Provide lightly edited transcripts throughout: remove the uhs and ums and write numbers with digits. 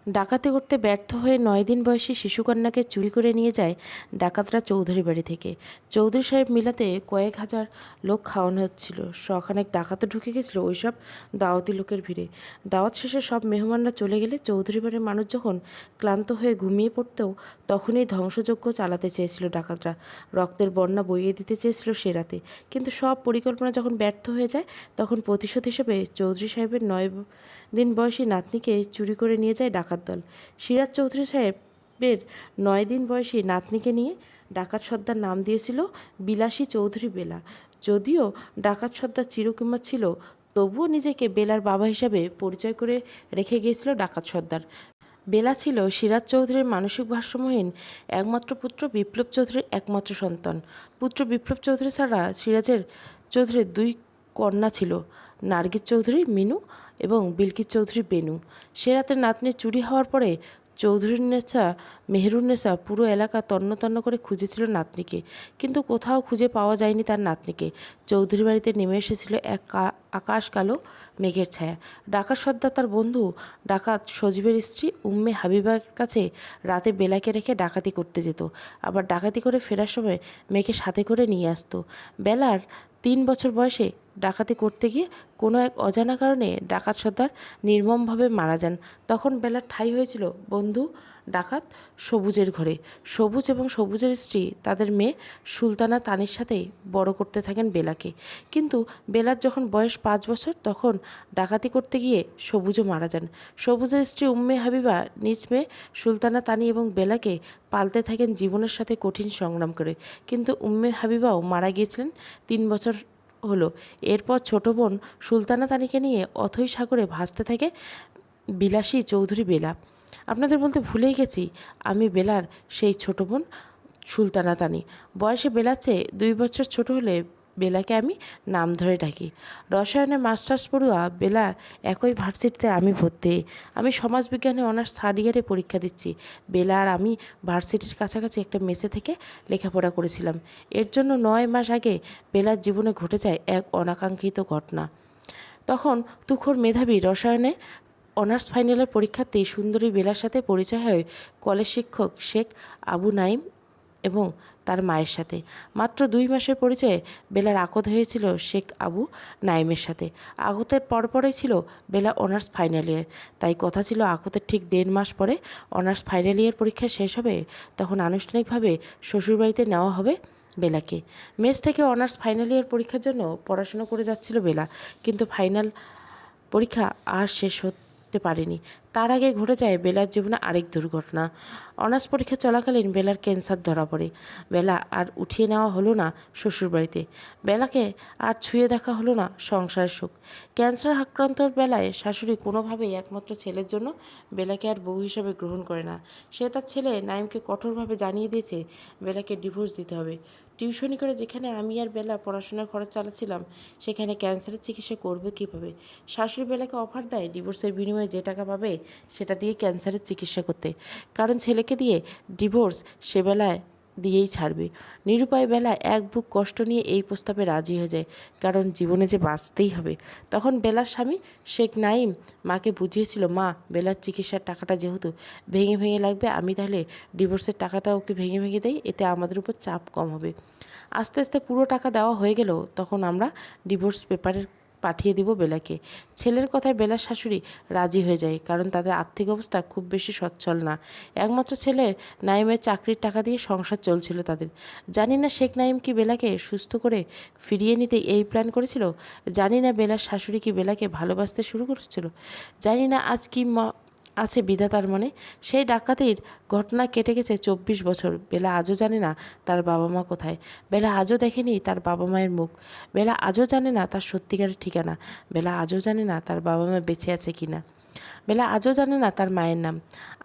ডাকাতি করতে ব্যর্থ হয়ে ৯ দিন বয়সী শিশুকন্যাকে চুরি করে নিয়ে যায় ডাকাতরা চৌধুরী বাড়ি থেকে। চৌধুরী সাহেব মিলাতে কয়েক হাজার লোক খাওয়ানো হচ্ছিল। শখানেক ডাকাতও ঢুকে গেছিল ওইসব দাওয়াতি লোকের ভিড়ে। দাওয়াত শেষে সব মেহমানরা চলে গেলে চৌধুরী বাড়ির মানুষ যখন ক্লান্ত হয়ে ঘুমিয়ে পড়তেও তখনই ধ্বংসযজ্ঞ চালাতে চেয়েছিল ডাকাতরা। রক্তের বন্যা বইয়ে দিতে চেয়েছিল সে রাতে। কিন্তু সব পরিকল্পনা যখন ব্যর্থ হয়ে যায় তখন প্রতিশোধ হিসেবে চৌধুরী সাহেবের ৯ দিন বয়সী নাতনিকে চুরি করে নিয়ে যায় ডাকাত দল। সিরাজ চৌধুরী সাহেবের ৯ দিন বয়সী নাতনিকে নিয়ে ডাকাত সর্দার নাম দিয়েছিল বিলাসী চৌধুরী বেলা। যদিও ডাকাত সর্দার চিরকুমার ছিল, তবুও নিজেকে বেলার বাবা হিসাবে পরিচয় করে রেখে গিয়েছিল ডাকাত সর্দার। বেলা ছিল সিরাজ চৌধুরীর মানসিক ভারসাম্যহীন একমাত্র পুত্র বিপ্লব চৌধুরীর একমাত্র সন্তান। পুত্র বিপ্লব চৌধুরী ছাড়া সিরাজের চৌধুরীর ২ কন্যা ছিল, নার্গিস চৌধুরী মিনু এবং বিলকিস চৌধুরী বেনু। সে রাতে নাতনি চুরি হওয়ার পরে চৌধুরীনেসা মেহেরুন্নেসা পুরো এলাকা তন্ন তন্ন করে খুঁজেছিল নাতনিকে, কিন্তু কোথাও খুঁজে পাওয়া যায়নি তার নাতনিকে। চৌধুরী বাড়িতে নেমে এসেছিল এক আকাশ কালো মেঘের ছায়া। ডাকাত সর্দার তার বন্ধু ডাকাত সজীবের স্ত্রী উম্মে হাবিবার কাছে রাতে বেলাকে রেখে ডাকাতি করতে যেত, আবার ডাকাতি করে ফেরার সময় মেয়েকে সাথে করে নিয়ে আসতো। বেলার ৩ বছর বয়সে ডাকাতি করতে গিয়ে কোনো এক অজানা কারণে ডাকাত সর্দার নির্মমভাবে মারা যান। তখন বেলার ঠাঁই হয়েছিল বন্ধু ডাকাত সবুজের ঘরে। সবুজ এবং সবুজের স্ত্রী তাদের মেয়ে সুলতানা তানির সাথে বড় করতে থাকেন বেলাকে। কিন্তু বেলার যখন বয়স ৫ বছর তখন ডাকাতি করতে গিয়ে সবুজও মারা যান। সবুজের স্ত্রী উম্মে হাবিবা নিজ মেয়ে সুলতানা তানি এবং বেলাকে পালতে থাকেন জীবনের সাথে কঠিন সংগ্রাম করে। কিন্তু উম্মে হাবিবাও মারা গিয়েছিলেন ৩ বছর হলো। এরপর ছোট বোন সুলতানা তানিকে নিয়ে অথৈ সাগরে ভাসতে থাকে বিলাসী চৌধুরী বেলা। আপনাদের বলতে ভুলেই গেছি, আমি বেলার সেই ছোট বোন সুলতানা তানি। বয়সে বেলার চেয়ে ২ বছর ছোট হলে বেলাকে আমি নাম ধরে ডাকি। রসায়নে মাস্টার্স পড়ুয়া বেলার একই ভার্সিটিতে আমি ভর্তি। আমি সমাজবিজ্ঞানে অনার্স 3rd ইয়ারে পরীক্ষা দিচ্ছি। বেলা আর আমি ভার্সিটির কাছাকাছি একটা মেসে থেকে লেখাপড়া করেছিলাম। এর জন্য ৯ মাস আগে বেলার জীবনে ঘটে যায় এক অনাকাঙ্ক্ষিত ঘটনা। তখন তুখোড় মেধাবী রসায়নে অনার্স ফাইনালের পরীক্ষার্থী সুন্দরী বেলার সাথে পরিচয় হয় কলেজ শিক্ষক শেখ আবু নাইম এবং তার মায়ের সাথে। মাত্র 2 মাসের পরিচয়ে বেলার আকদ হয়েছিল শেখ আবু নাইমের সাথে। আকতের পরপরই ছিল বেলা অনার্স ফাইনাল ইয়ার। তাই কথা ছিল আকতের ঠিক 1.5 মাস পরে অনার্স ফাইনাল ইয়ার পরীক্ষা শেষ হবে, তখন আনুষ্ঠানিকভাবে শ্বশুরবাড়িতে নেওয়া হবে বেলাকে। মেস থেকে অনার্স ফাইনাল ইয়ার পরীক্ষার জন্য পড়াশোনা করে যাচ্ছিল বেলা, কিন্তু ফাইনাল পরীক্ষা আর শেষ হতে পারেনি। তার আগে ঘটে যায় বেলার জীবনে আরেক দুর্ঘটনা। অনার্স পরীক্ষা চলাকালীন বেলার ক্যান্সার ধরা পড়ে। বেলা আর উঠিয়ে নেওয়া হলো না শ্বশুরবাড়িতে। বেলাকে আর ছুঁয়ে দেখা হলো না সংসারের সুখ। ক্যান্সার আক্রান্তর বেলায় শাশুড়ি কোনোভাবেই একমাত্র ছেলের জন্য বেলাকে আর বউ হিসাবে গ্রহণ করে না। সে তার ছেলে নাইমকে কঠোরভাবে জানিয়ে দিয়েছে বেলাকে ডিভোর্স দিতে হবে। টিউশনি করে যেখানে আমি আর বেলা পড়াশোনার খরচ চালাচ্ছিলাম, সেখানে ক্যান্সারের চিকিৎসা করবে কীভাবে? শাশুড়ি বেলাকে অফার দেয় ডিভোর্সের বিনিময়ে যে টাকা পাবে সেটা দিয়ে ক্যান্সারের চিকিৎসা করতে, কারণ ছেলেকে দিয়ে ডিভোর্স সে বেলায় দিয়েই ছাড়বে। নিরুপায় বেলা এক বুক কষ্ট নিয়ে এই প্রস্তাবে রাজি হয়ে যায়, কারণ জীবনে যে বাঁচতেই হবে। তখন বেলার স্বামী শেখ নাইম মাকে বুঝিয়েছিল, মা বেলার চিকিৎসার টাকাটা যেহেতু ভেঙে ভেঙে লাগবে, আমি তাহলে ডিভোর্সের টাকাটা ওকে ভেঙে ভেঙে দেই, এতে আমাদের উপর চাপ কম হবে। আস্তে আস্তে পুরো টাকা দেওয়া হয়ে গেল, তখন আমরা ডিভোর্স পেপারের পাঠিয়ে দিব বেলাকে। ছেলের কথায় বেলার শাশুড়ি রাজি হয়ে যায়, কারণ তাদের আর্থিক অবস্থা খুব বেশি সচ্ছল না। একমাত্র ছেলের নাইমের চাকরির টাকা দিয়ে সংসার চলছিল তাদের। জানি না শেখ নাইম কি বেলাকে সুস্থ করে ফিরিয়ে নিতে এই প্ল্যান করেছিল। জানি না বেলার শাশুড়ি কি বেলাকে ভালোবাসতে শুরু করেছিল। জানি না আজ কি আছে বিধাতার মনে। সেই ডাকাতির ঘটনা কেটে গেছে 24 বছর। বেলা আজও জানে না তার বাবা মা কোথায়। বেলা আজও দেখেনি তার বাবা মায়ের মুখ। বেলা আজও জানে না তার সত্যিকারের ঠিকানা। বেলা আজও জানে না তার বাবা মা বেঁচে আছে কিনা। বেলা আজও জানে না তার মায়ের নাম।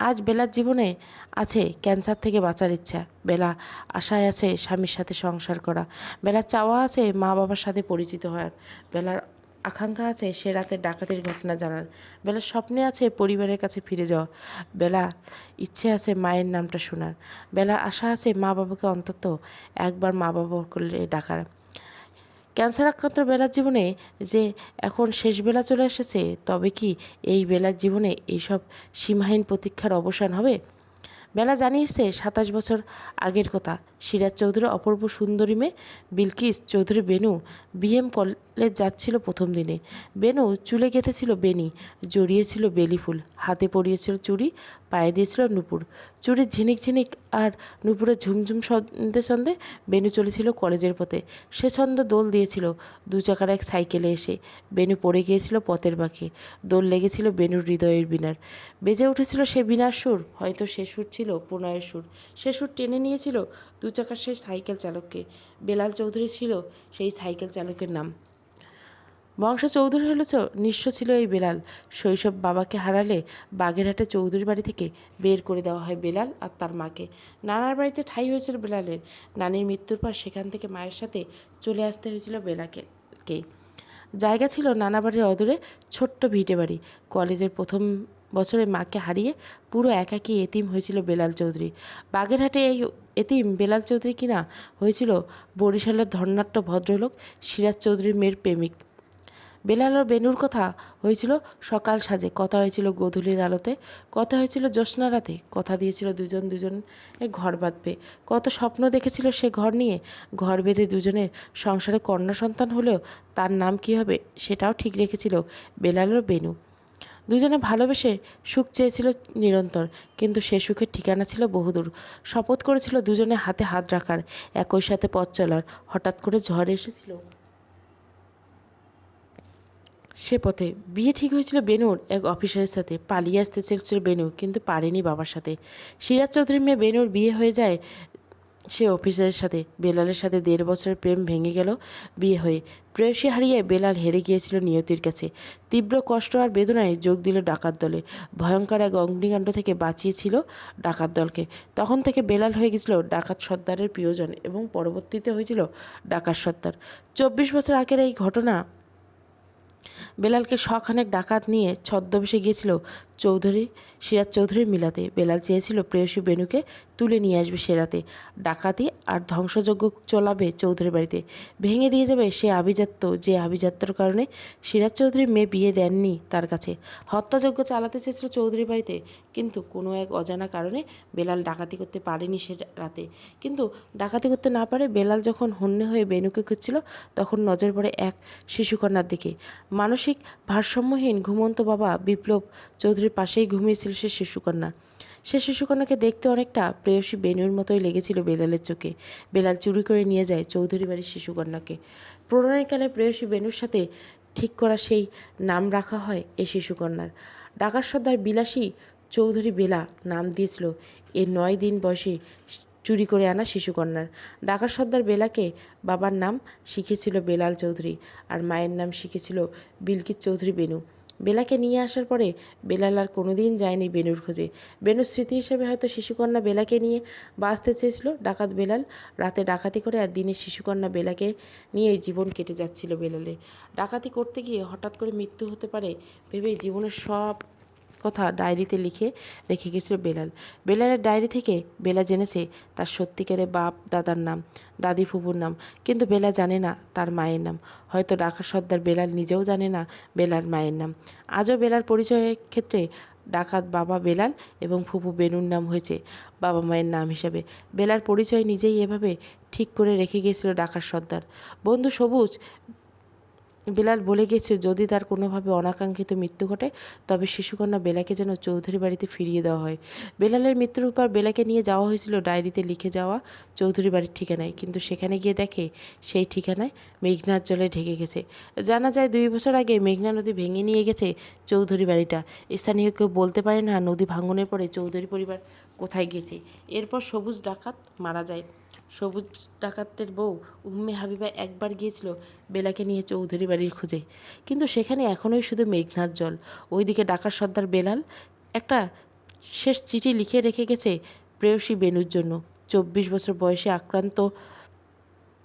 আজ বেলার জীবনে আছে ক্যান্সার থেকে বাঁচার ইচ্ছা। বেলা আশায় আছে স্বামীর সাথে সংসার করা। বেলার চাওয়া আছে মা বাবার সাথে পরিচিত হওয়ার। বেলার আকাঙ্ক্ষা আছে সে রাতের ডাকাতির ঘটনা জানার। বেলার স্বপ্নে আছে পরিবারের কাছে ফিরে যাওয়া। বেলার ইচ্ছে আছে মায়ের নামটা শোনার। বেলার আশা আছে মা বাবাকে অন্তত একবার মা বাবা করলে ডাকার। ক্যান্সার আক্রান্ত বেলার জীবনে যে এখন শেষ বেলা চলে এসেছে, তবে কি এই বেলার জীবনে এইসব সীমাহীন প্রতীক্ষার অবসান হবে? বেলা জানিয়েছে 27 বছর আগের কথা। সিরাজ চৌধুরী অপূর্ব সুন্দরী মেয়ে বিলকিস চৌধুরী বেনু বিএম কলেজ যাচ্ছিল প্রথম দিনে। বেনু চুলে গেঁথেছিল বেনি, জড়িয়েছিল বেলি ফুল, হাতে পরিয়েছিল চুড়ি, পায়ে দিয়েছিল নুপুর। চুড়ির ঝিনিক ঝিনিক আর নুপুরের ঝুমঝুম সন্ধে সন্ধে বেনু চলেছিল কলেজের পথে। সে ছন্দ দোল দিয়েছিল 2 চাকার এক সাইকেলে এসে। বেনু পড়ে গিয়েছিল পথের বাঁকে। দোল লেগেছিল বেনুর হৃদয়ের বীণার। বেজে উঠেছিল সে বীণার সুর, হয়তো সে সুর ছিল প্রণয়ের সুর। সে সুর টেনে নিয়েছিল 2 চাকার সেই সাইকেল চালককে। বেলাল চৌধুরী ছিল সেই সাইকেল চালকের নাম। বংশ চৌধুরী হলে নিঃস্ব ছিল এই বেলাল। শৈশব বাবাকে হারালে বাগেরহাটে চৌধুরী বাড়ি থেকে বের করে দেওয়া হয় বেলাল আর তার মাকে। নানার বাড়িতে ঠাঁই হয়েছিল বেলালের। নানির মৃত্যুর পর সেখান থেকে মায়ের সাথে চলে আসতে হয়েছিল বেলাকে। জায়গা ছিল নানা বাড়ির অদূরে ছোট্ট ভিটে বাড়ি। কলেজের প্রথম বছরে মাকে হারিয়ে পুরো একাকী এতিম হয়েছিল বেলাল চৌধুরী। বাগেরহাটে এই এতিম বেলাল চৌধুরী কিনা হয়েছিল বরিশালের ধর্নাট্য ভদ্রলোক সিরাজ চৌধুরীর মেয়ের প্রেমিক। বেলাল আর বেনুর কথা হয়েছিল সকাল সাজে, কথা হয়েছিল গোধূলির আলোতে, কথা হয়েছিল জ্যোৎস্না রাতে, কথা দিয়েছিল দুজন ঘর বাঁধবে। কত স্বপ্ন দেখেছিল সে ঘর নিয়ে। ঘর বেঁধে দুজনের সংসারে কন্যা সন্তান হলেও তার নাম কী হবে সেটাও ঠিক রেখেছিল বেলাল ও বেনু। দুজনে ভালোবেসে সুখ চেয়েছিল নিরন্তর, কিন্তু সে সুখের ঠিকানা ছিল বহুদূর। শপথ করেছিল দুজনে হাতে হাত রাখার, একই সাথে পথ চলার। হঠাৎ করে ঝড় এসেছিল সে পথে। বিয়ে ঠিক হয়েছিল বেনুর এক অফিসারের সাথে। পালিয়ে আসতে চেয়েছিল বেনু, কিন্তু পারেনি বাবার সাথে। সিরাজ চৌধুরীর মেয়ে বেনুর বিয়ে হয়ে যায় সে অফিসারের সাথে। বেলালের সাথে 1.5 বছরের প্রেম ভেঙে গেল বিয়ে হয়ে। প্রেয়সী হারিয়ে বেলাল হেরে গিয়েছিল নিয়তির কাছে। তীব্র কষ্ট আর বেদনায় যোগ দিল ডাকাত দলে। ভয়ঙ্কর এক অগ্নিকাণ্ড থেকে বাঁচিয়েছিল ডাকাত দলকে। তখন থেকে বেলাল হয়ে গেছিল ডাকাত সর্দারের প্রিয়জন এবং পরবর্তীতে হয়েছিল ডাকাত সর্দার। 24 বছর আগের এই ঘটনা। বেলালকে শখানেক ডাকাত নিয়ে ছদ্মবেশে গিয়েছিল সিরাজ চৌধুরীর মিলাতে। বেলাল চেয়েছিল প্রেয়সী বেনুকে তুলে নিয়ে আসবে সে রাতে। ডাকাতি আর ধ্বংসযজ্ঞ চলাবে চৌধুরী বাড়িতে। ভেঙে দিয়ে যাবে সে আভিজাত্য, যে আভিজাত্যর কারণে সিরাজ চৌধুরীর মেয়ে বিয়ে দেননি তার কাছে। হত্যাযজ্ঞ চালাতে চেয়েছিল চৌধুরী বাড়িতে, কিন্তু কোনো এক অজানা কারণে বেলাল ডাকাতি করতে পারেনি সে রাতে। কিন্তু ডাকাতি করতে না পারে বেলাল যখন হন্যে হয়ে বেনুকে খুঁজছিল, তখন নজর পড়ে এক শিশুকন্যার দিকে। মানসিক ভারসাম্যহীন ঘুমন্ত বাবা বিপ্লব চৌধুরীর পাশেই ঘুমিয়েছিল সে শিশুকন্যা। সে শিশুকন্যাকে দেখতে অনেকটা প্রেয়সী বেনুর মতোই লেগেছিল বেলালের চোখে। বেলাল চুরি করে নিয়ে যায় চৌধুরী বাড়ির শিশুকন্যাকে। প্রণয়কালে প্রেয়সী বেনুর সাথে ঠিক করা সেই নাম রাখা হয় এ শিশুকন্যার। ডাকাত সর্দার বিলাসী চৌধুরী বেলা নাম দিয়েছিল এ 9 দিন বয়সে চুরি করে আনা শিশুকন্যার। ডাকাত সর্দার বেলাকে বাবার নাম শিখেছিল বেলাল চৌধুরী, আর মায়ের নাম শিখেছিল বিলকিস চৌধুরী বেনু। বেলাকে নিয়ে আসার পরে বেলাল আর কোনোদিন যায়নি বেনুর খোঁজে। বেনুর স্মৃতি হিসেবে হয়তো শিশুকন্যা বেলাকে নিয়ে বাঁচতে চেয়েছিল ডাকাত বেলাল। রাতে ডাকাতি করে আর দিনে শিশুকন্যা বেলাকে নিয়েই জীবন কেটে যাচ্ছিল বেলালের। ডাকাতি করতে গিয়ে হঠাৎ করে মৃত্যু হতে পারে ভেবেই জীবনের সব কথা ডায়েরিতে লিখে রেখে গেছিল বেলাল। বেলালের ডায়েরি থেকে বেলা জেনেছে তার সত্যিকারের বাপ দাদার নাম, দাদি ফুপুর নাম, কিন্তু বেলা জানে না তার মায়ের নাম। হয়তো ডাকাত সর্দার বেলাল নিজেও জানে না বেলার মায়ের নাম। আজও বেলার পরিচয়ের ক্ষেত্রে ডাকাত বাবা বেলাল এবং ফুপু বেনুর নাম হয়েছে বাবা মায়ের নাম হিসাবে। বেলার পরিচয় নিজেই এভাবে ঠিক করে রেখে গিয়েছিল ডাকাত সর্দার। বন্ধু সবুজ বেলাল বলে গেছে যদি তার কোনোভাবে অনাকাঙ্ক্ষিত মৃত্যু ঘটে, তবে শিশুকন্যা বেলাকে যেন চৌধুরী বাড়িতে ফিরিয়ে দেওয়া হয়। বেলালের মৃত্যুর পর বেলাকে নিয়ে যাওয়া হয়েছিল ডায়েরিতে লিখে যাওয়া চৌধুরী বাড়ির ঠিকানায়, কিন্তু সেখানে গিয়ে দেখে সেই ঠিকানায় মেঘনার জলে ঢেকে গেছে। জানা যায় 2 বছর আগে মেঘনা নদী ভেঙে নিয়ে গেছে চৌধুরী বাড়িটা। স্থানীয় কেউ বলতে পারে না নদী ভাঙনের পরে চৌধুরী পরিবার কোথায় গেছে। এরপর সবুজ ডাকাত মারা যায়। সবুজ ডাকাতের বউ উম্মে হাবিবা একবার গিয়েছিল বেলাকে নিয়ে চৌধুরী বাড়ির খোঁজে, কিন্তু সেখানে এখনোই শুধু মেঘনার জল। ওইদিকে ডাকাত সর্দার বেলাল একটা শেষ চিঠি লিখে রেখে গেছে প্রেয়সী বেনুর জন্য। 24 বছর বয়সে আক্রান্ত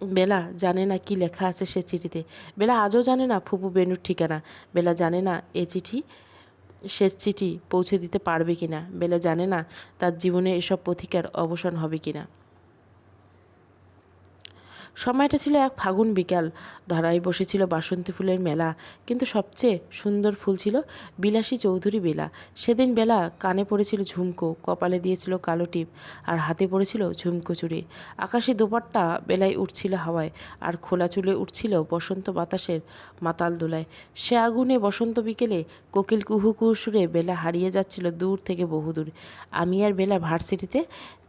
বেলা জানে না কি লেখা আছে সে চিঠিতে। বেলা আজও জানে না ফুপু বেনুর ঠিকানা। বেলা জানে না এ চিঠি শেষ চিঠি পৌঁছে দিতে পারবে কিনা। বেলা জানে না তার জীবনে এসব প্রতিকার অবসান হবে কিনা। সময়টা ছিল এক ফাগুন বিকাল। ধারায় বসেছিল বাসন্তী ফুলের মেলা, কিন্তু সবচেয়ে সুন্দর ফুল ছিল বিলাসী চৌধুরী বেলা। সেদিন বেলা কানে পড়েছিল ঝুমকো, কপালে দিয়েছিল কালো টিপ, আর হাতে পড়েছিল ঝুমকো চুড়ি। আকাশে দোপাট্টা বেলায় উঠছিল হাওয়ায়, আর খোলা চুলে উঠছিল বসন্ত বাতাসের মাতাল দোলায়। সে আগুনে বসন্ত বিকেলে কোকিল কুহু কুহু সুরে বেলা হারিয়ে যাচ্ছিল দূর থেকে বহুদূর। আমি আর বেলা ভার্সিটিতে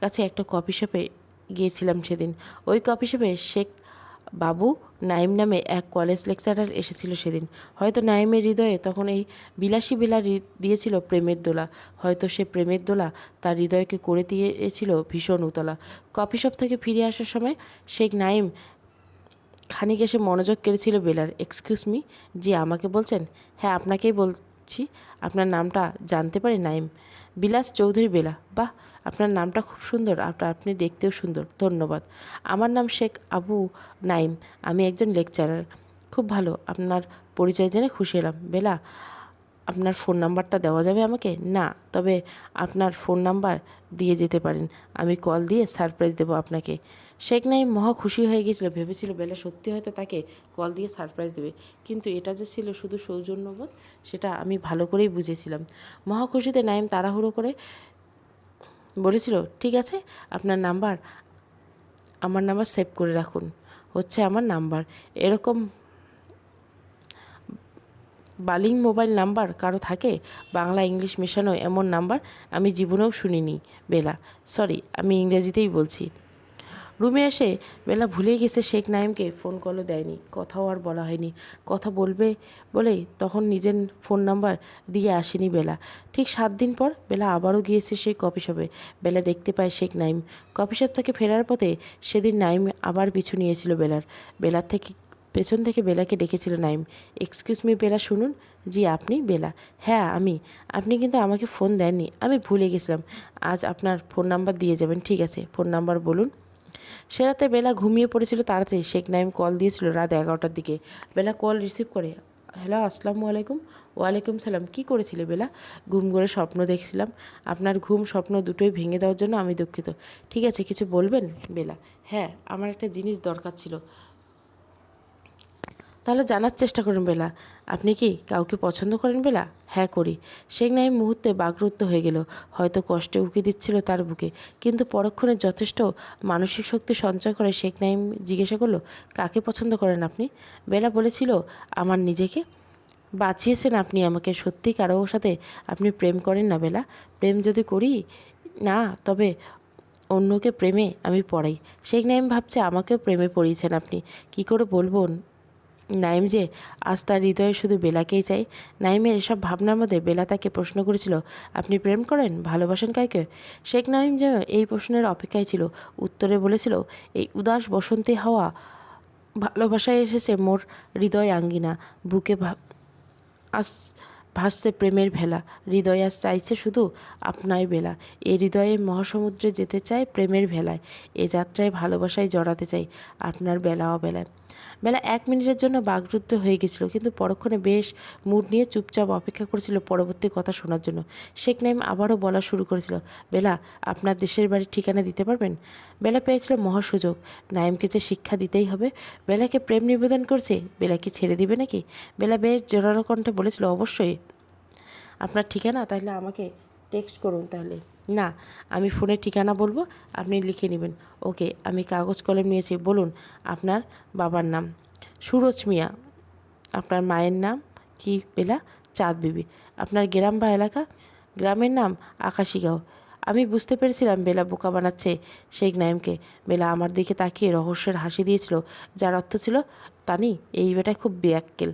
কাছে একটা কফি শপে গিয়েছিলাম সেদিন। ওই কফি শপে শেখ বাবু নাইম নামে এক কলেজ লেকচারার এসেছিল সেদিন। হয়তো নাইমের হৃদয়ে তখন এই বিলাসী বেলা দিয়েছিল প্রেমের দোলা। হয়তো সে প্রেমের দোলা তার হৃদয়কে করে দিয়েছিল ভীষণ উতলা। কফি শপ থেকে ফিরে আসার সময় শেখ নাইম খানিক এসে মনোযোগ কেড়েছিল বেলার। এক্সকিউজ মি, জি আমাকে বলছেন? হ্যাঁ আপনাকেই বলছি। আপনার নামটা জানতে পারি? নাইম বিলাস চৌধুরী বেলা। বাহ, আপনার নামটা খুব সুন্দর, আপনি দেখতেও সুন্দর। ধন্যবাদ। আমার নাম শেখ আবু নাইম, আমি একজন লেকচারার। খুব ভালো, আপনার পরিচয় জেনে খুশি এলাম। বেলা, আপনার ফোন নাম্বারটা দেওয়া যাবে আমাকে? না, তবে আপনার ফোন নাম্বার দিয়ে যেতে পারেন, আমি কল দিয়ে সারপ্রাইজ দেবো আপনাকে। শেখ নাইম মহা খুশি হয়ে গিয়েছিল। ভেবেছিল বেলা সত্যি হয়তো তাকে কল দিয়ে সারপ্রাইজ দেবে, কিন্তু এটা যে ছিল শুধু সৌজন্যবোধ সেটা আমি ভালো করেই বুঝেছিলাম। মহা খুশিতে নাইম তাড়াহুড়ো করে বলেছিল, ঠিক আছে, আমার নাম্বার সেভ করে রাখুন, হচ্ছে আমার নাম্বার। এরকম বালিং মোবাইল নাম্বার কারো থাকে? বাংলা ইংলিশ মেশানো এমন নাম্বার আমি জীবনেও শুনিনি বেলা। সরি, আমি ইংরেজিতেই বলছি। রুমে এসে বেলা ভুলেই গেছে শেখ নাইমকে ফোন কলও দেয়নি, কথাও আর বলা হয়নি। কথা বলবে বলেই তখন নিজের ফোন নাম্বার দিয়ে আসেনি বেলা। ঠিক 7 দিন পর বেলা আবারও গিয়েছে সেই কফি শপে। বেলা দেখতে পায় শেখ নাইম। কফি শপ থেকে ফেরার পথে সেদিন নাইম আবার পিছু নিয়েছিল বেলার থেকে পেছন থেকে বেলাকে ডেকেছিল নাইম। এক্সকিউজ মি বেলা, শুনুন। জি আপনি? বেলা, হ্যাঁ আমি। আপনি কিন্তু আমাকে ফোন দেননি, আমি ভুলে গেছিলাম। আজ আপনার ফোন নাম্বার দিয়ে যাবেন? ঠিক আছে, ফোন নাম্বার বলুন। সে রাতে বেলা ঘুমিয়ে পড়েছিল তাড়াতাড়ি। শেখ নাইম কল দিয়েছিল রাত 11টার দিকে। বেলা কল রিসিভ করে, হ্যালো আসসালামু আলাইকুম। ওয়ালাইকুম সালাম। কী করেছিলে বেলা? ঘুম করে স্বপ্ন দেখছিলাম। আপনার ঘুম স্বপ্ন দুটোই ভেঙে দেওয়ার জন্য আমি দুঃখিত। ঠিক আছে, কিছু বলবেন? বেলা, হ্যাঁ আমার একটা জিনিস দরকার ছিল। তাহলে জানার চেষ্টা করুন বেলা। আপনি কি কাউকে পছন্দ করেন বেলা? হ্যাঁ করি। শেখ নাইম মুহূর্তে বাকরুদ্ধ হয়ে গেল। হয়তো কষ্টে উকি দিচ্ছিল তার বুকে, কিন্তু পরক্ষণে যথেষ্ট মানসিক শক্তি সঞ্চয় করে শেখ নাইম জিজ্ঞাসা করলো, কাকে পছন্দ করেন আপনি? বেলা বলেছিল, আমার নিজেকে। বাঁচিয়েছেন আপনি আমাকে। সত্যি কারো সাথে আপনি প্রেম করেন না বেলা? প্রেম যদি করি না, তবে অন্যকে প্রেমে আমি পড়াই। শেখ নাইম ভাবছে আমাকেও প্রেমে পড়িয়েছেন আপনি। কি করে বলবো নাইম যে আজ তার হৃদয়ে শুধু বেলাকেই চাই। নাইমের এসব ভাবনার মধ্যে বেলা তাকে প্রশ্ন করেছিল, আপনি প্রেম করেন, ভালোবাসেন কাউকে? শেখ নাইম যেন এই প্রশ্নের অপেক্ষায় ছিল। উত্তরে বলেছিল, এই উদাস বসন্তে হাওয়া ভালোবাসায় এসেছে মোর হৃদয় আঙ্গিনা। বুকে আজ ভাসছে প্রেমের ভেলা। হৃদয় আজ চাইছে শুধু আপনার বেলা। এই হৃদয়ে মহাসমুদ্রে যেতে চায় প্রেমের ভেলায়। এ যাত্রায় ভালোবাসায় জড়াতে চাই আপনার বেলা অবেলায়। বেলা 1 মিনিটের জন্য বাকরুদ্ধ হয়ে গেছিল, কিন্তু পরক্ষণে বেশ মুড নিয়ে চুপচাপ অপেক্ষা করেছিল পরবর্তী কথা শোনার জন্য। শেখ নাইম আবারও বলা শুরু করেছিল, বেলা আপনার দেশের বাড়ির ঠিকানা দিতে পারবেন? বেলা পেয়েছিল মহা সুযোগ। নাইমকে যে শিক্ষা দিতেই হবে। বেলাকে প্রেম নিবেদন করছে, বেলা কি ছেড়ে দিবে নাকি? বেলা বেশ জোরালো কণ্ঠে বলেছিল, অবশ্যই। আপনার ঠিকানা তাহলে আমাকে টেক্সট করুন তাহলে। না, আমি ফোনের ঠিকানা বলবো, আপনি লিখে নেবেন। ওকে, আমি কাগজ কলম নিয়েছি। বলুন আপনার বাবার নাম। সুরজ মিয়া। আপনার মায়ের নাম কি বেলা? চাঁদ বিবি। আপনার গ্রাম বা এলাকা? গ্রামের নাম আকাশীগাঁও। আমি বুঝতে পেরেছিলাম বেলা বোকা বানাচ্ছে শেখ নাইমকে। বেলা আমার দিকে তাকিয়ে রহস্যের হাসি দিয়েছিল, যার অর্থ ছিল, তানি এই বেটা খুব বেয়াক্কেল।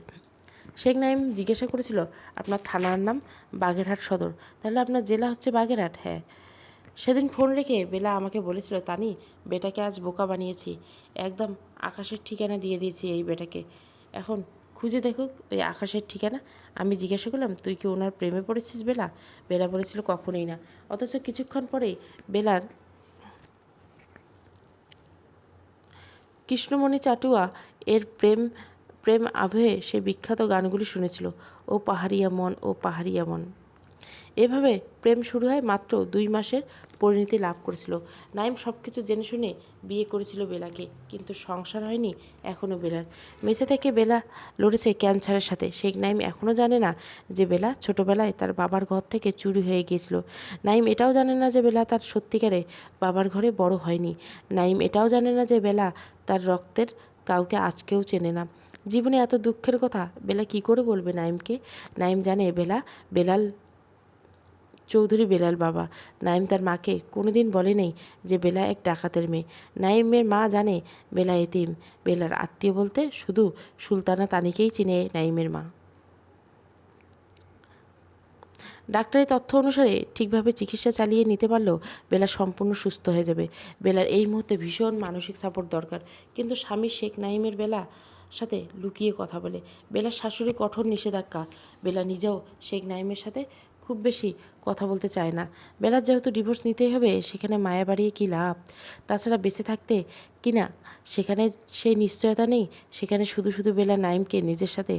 শেখ নাইম জিজ্ঞাসা করেছিল, আপনার থানার নাম? বাগেরহাট সদর। তাহলে আপনার জেলা হচ্ছে বাগেরহাট? হ্যাঁ। সেদিন ফোন রেখে বেলা আমাকে বলেছিল, তানি বেটাকে আজ বোকা বানিয়েছি, একদম আকাশের ঠিকানা দিয়ে দিয়েছি এই বেটাকে। এখন খুঁজে দেখুক ওই আকাশের ঠিকানা। আমি জিজ্ঞাসা করলাম, তুই কি ওনার প্রেমে পড়েছিস বেলা? বেলা বলেছিল, কখনোই না। অথচ কিছুক্ষণ পরেই বেলার কৃষ্ণমণি চাটুয়া এর প্রেম প্রেম আবহে সে বিখ্যাত গানগুলি শুনেছিল, ও পাহাড়িয়া মন, ও পাহাড়িয়া মন। এভাবে প্রেম শুরু হয় মাত্র 2 মাসের পরিণতি লাভ করেছিল। নাইম সব কিছু জেনে শুনে বিয়ে করেছিল বেলাকে, কিন্তু সংসার হয়নি এখনও বেলার। মেসে থেকে বেলা লড়েছে ক্যান্সারের সাথে। শেখ নাইম এখনও জানে না যে বেলা ছোটবেলায় তার বাবার ঘর থেকে চুরি হয়ে গিয়েছিল। নাইম এটাও জানে না যে বেলা তার সত্যিকারে বাবার ঘরে বড় হয়নি। নাইম এটাও জানে না যে বেলা তার রক্তের কাউকে আজকেও চেনে না। জীবনে এত দুঃখের কথা বেলা কি করে বলবে নাইমকে? নাইম জানে বেলাল চৌধুরী বেলাল বাবা। নাইম তার মাকে কোনোদিন বলে নেই যে বেলা এক ডাকাতের মেয়ে। নাইমের মা জানে বেলা এতিম। বেলার আত্মীয় বলতে শুধু সুলতানা তানিকেই চিনে নাইমের মা। ডাক্তারি তথ্য অনুসারে ঠিকভাবে চিকিৎসা চালিয়ে নিতে পারলেও বেলা সম্পূর্ণ সুস্থ হয়ে যাবে। বেলার এই মুহূর্তে ভীষণ মানসিক সাপোর্ট দরকার। কিন্তু স্বামী শেখ নাইমের বেলা সাথে লুকিয়ে কথা বলে। বেলার শাশুড়ি কঠোর নিষেধাজ্ঞা। বেলা নিজেও শেখ নাইমের সাথে খুব বেশি কথা বলতে চায় না। বেলার যেহেতু ডিভোর্স নিতেই হবে, সেখানে মায়া বাড়িয়ে কী লাভ? তাছাড়া বেঁচে থাকতে কিনা সেখানে সেই নিশ্চয়তা নেই। সেখানে শুধু শুধু বেলা নাইমকে নিজের সাথে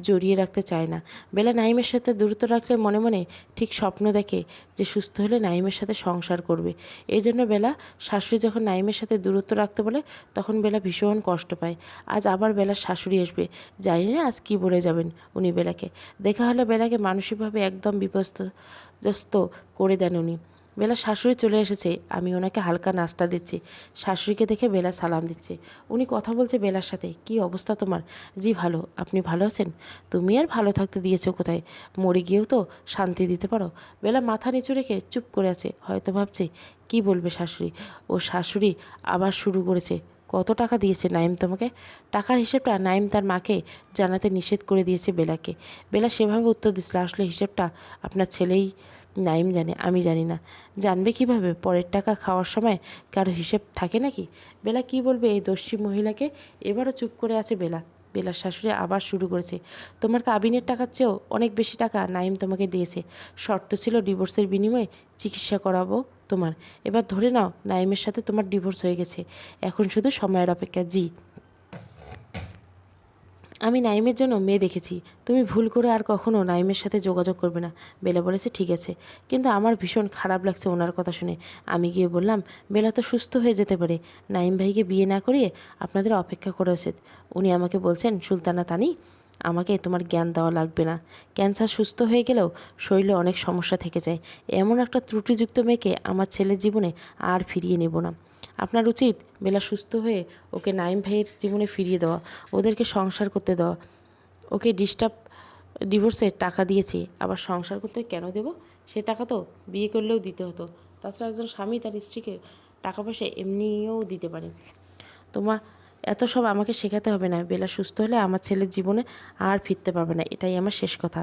জড়িয়ে রাখতে চায় না। বেলা নাইমের সাথে দূরত্ব রাখলে মনে মনে ঠিক স্বপ্ন দেখে যে সুস্থ হলে নাইমের সাথে সংসার করবে। এই জন্য বেলা শাশুড়ি যখন নাইমের সাথে দূরত্ব রাখতে বলে, তখন বেলা ভীষণ কষ্ট পায়। আজ আবার বেলার শাশুড়ি আসবে। জানি না আজ কী বলে যাবেন উনি বেলাকে। দেখা হলে বেলাকে মানসিকভাবে একদম বিপর্যস্ত করে দেন উনি। বেলা শাশুড়ি চলে এসেছে। আমি ওনাকে হালকা নাস্তা দিচ্ছি। শাশুড়িকে দেখে বেলা সালাম দিচ্ছে। উনি কথা বলছে বেলার সাথে। কি অবস্থা তোমার? জি ভালো। আপনি ভালো আছেন? তুমি আর ভালো থাকতে দিয়েছো কোথায়? মরে গিয়েও তো শান্তি দিতে পারো। বেলা মাথা নিচু রেখে চুপ করে আছে। হয়তো ভাবছে কি বলবে শাশুড়ি। ও শাশুড়ি আবার শুরু করেছে। কত টাকা দিয়েছে নাইম তোমাকে? টাকার হিসেবটা নাইম তার মাকে জানাতে নিষেধ করে দিয়েছে বেলাকে। বেলা সেভাবে উত্তর দিচ্ছিল, আসলে হিসেবটা আপনার ছেলেই নাইম জানে, আমি জানি না। জানবে কিভাবে? পরের টাকা খাওয়ার সময় কারো হিসেব থাকে নাকি? বেলা কি বলবে এই দস্যি মহিলাকে? এবারও চুপ করে আছে বেলা। বেলার শাশুড়ি আবার শুরু করেছে, তোমার কাবিনের টাকার চেয়েও অনেক বেশি টাকা নাইম তোমাকে দিয়েছে। শর্ত ছিল ডিভোর্সের বিনিময়ে চিকিৎসা করাবো তোমার। এবার ধরে নাও নাইমের সাথে তোমার ডিভোর্স হয়ে গেছে। এখন শুধু সময়ের অপেক্ষা। জি, আমি নাইমের জন্য মেয়ে দেখেছি। তুমি ভুল করে আর কখনো নাইমের সাথে যোগাযোগ করবে না। বেলা বলেছে ঠিক আছে। কিন্তু আমার ভীষণ খারাপ লাগছে ওনার কথা শুনে। আমি গিয়ে বললাম বেলা তো সুস্থ হয়ে যেতে পারে। নাইম ভাইকে বিয়ে না করিয়ে আপনাদের অপেক্ষা করা উচিত। উনি আমাকে বলছেন সুলতানা তানি, আমাকে তোমার জ্ঞান দেওয়া লাগবে না। ক্যান্সার সুস্থ হয়ে গেলেও শরীরে অনেক সমস্যা থেকে যায়। এমন একটা ত্রুটিযুক্ত মেয়েকে আমার ছেলের জীবনে আর ফিরিয়ে নেব না। আপনার উচিত বেলা সুস্থ হয়ে ওকে নাইম ভাইয়ের জীবনে ফিরিয়ে দেওয়া, ওদেরকে সংসার করতে দেওয়া। ওকে ডিভোর্সের টাকা দিয়েছি, আবার সংসার করতে কেন দেব? সে টাকা তো বিয়ে করলেও দিতে হতো। তাছাড়া একজন স্বামী তার স্ত্রীকে টাকা পয়সা এমনিও দিতে পারে। তোমার এত সব আমাকে শেখাতে হবে না। বেলা সুস্থ হলে আমার ছেলের জীবনে আর ফিরতে পারবে না, এটাই আমার শেষ কথা।